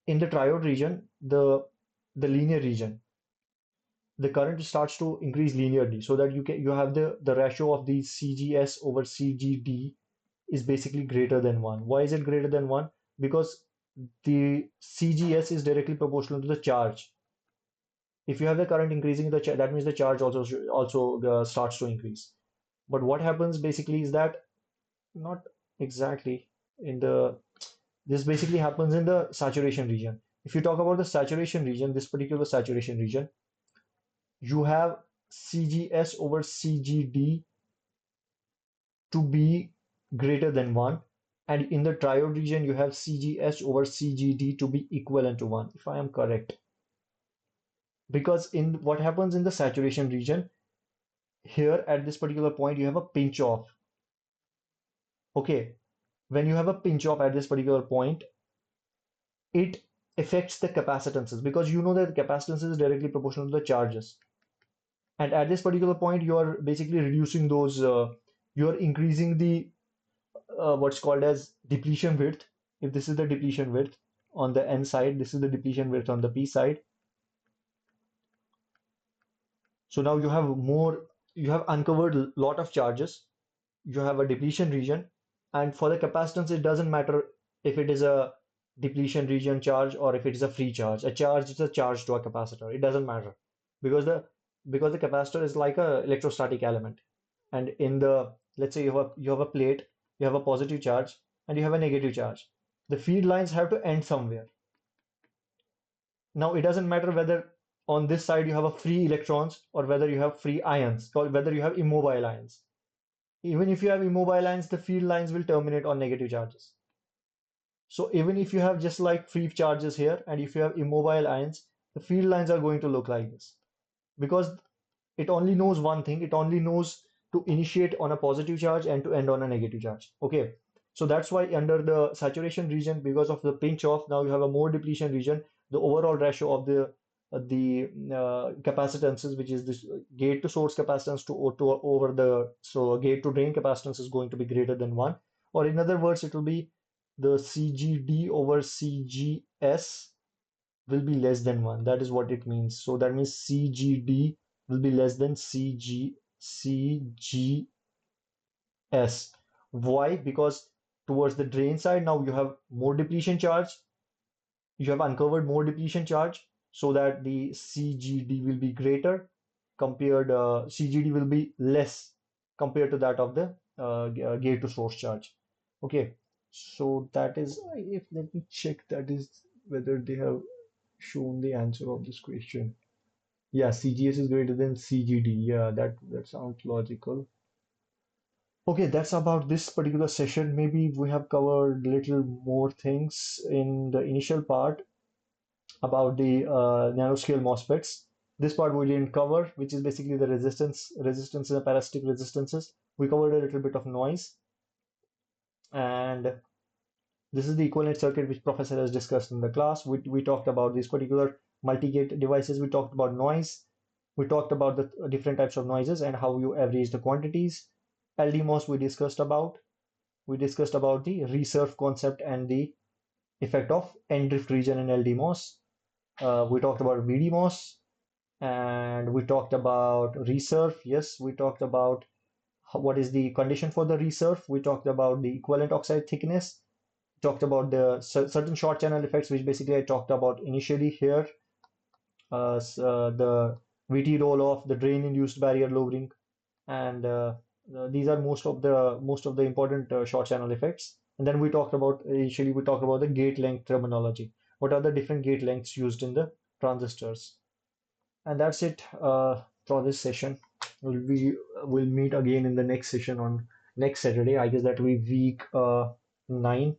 in the triode region, the linear region, the current starts to increase linearly so that you have the ratio of the CGS over CGD is basically greater than 1. Why is it greater than 1? Because the CGS is directly proportional to the charge. If you have the current increasing, that means the charge also starts to increase. But what happens basically is that not exactly in the this basically happens in the saturation region. If you talk about the saturation region, this particular saturation region, you have CGS over CGD to be greater than 1. And in the triode region, you have CGS over CGD to be equivalent to 1, if I am correct. Because in what happens in the saturation region, here at this particular point, you have a pinch off. Okay. when you have a pinch off at this particular point, it affects the capacitances because you know that the capacitance is directly proportional to the charges. And at this particular point, you are basically reducing those, you are increasing the what's called as depletion width. If this is the depletion width on the N side, this is the depletion width on the P side. So now you have uncovered a lot of charges. You have a depletion region, and for the capacitance, it doesn't matter if it is a depletion region charge or if it is a free charge. A charge is a charge to a capacitor. It doesn't matter because the capacitor is like a electrostatic element. And in the let's say you have a plate, you have a positive charge and you have a negative charge. The feed lines have to end somewhere. Now it doesn't matter whether on this side you have a free electrons or whether you have free ions or whether you have immobile ions. Even if you have immobile ions, the field lines will terminate on negative charges. So even if you have just like free charges here, and if you have immobile ions, the field lines are going to look like this because it only knows one thing. It only knows to initiate on a positive charge and to end on a negative charge. Okay. So that's why under the saturation region, because of the pinch off, now you have a more depletion region. The overall ratio of the capacitances, which is this gate to source capacitance to over the so gate to drain capacitance is going to be greater than one. Or in other words, it will be the CGD over CGS will be less than 1. That is what it means. So that means CGD will be less than CGS. Why? Because towards the drain side, now you have more depletion charge. You have uncovered more depletion charge so that the CGD will be greater compared, CGD will be less compared to that of the gate to source charge. Okay, so that is, if let me check that is whether they have shown the answer of this question. Yeah, CGS is greater than CGD. Yeah, that sounds logical. Okay, that's about this particular session. Maybe we have covered little more things in the initial part about the nanoscale MOSFETs. This part we didn't cover, which is basically the resistance and parasitic resistances. We covered a little bit of noise, and this is the equivalent circuit which professor has discussed in the class. We talked about these particular multi-gate devices. We talked about noise. We talked about the different types of noises and how you average the quantities. LDMOS we discussed about. We discussed about the resurf concept and the effect of end-drift region in LDMOS. We talked about VDMOS and we talked about resurf. Yes, we talked about what is the condition for the resurf. We talked about the equivalent oxide thickness. Talked about the certain short channel effects, which basically I talked about initially here. The VT roll-off, the drain-induced barrier lowering, and these are most of the important short channel effects. And then we talked about the gate length terminology. What are the different gate lengths used in the transistors? And that's it for this session. We'll meet again in the next session on next Saturday. I guess that will be week 9.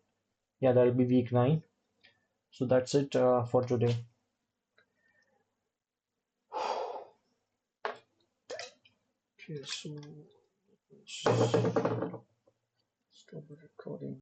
Yeah, that'll be week 9. So that's it for today. Okay, so stop the recording.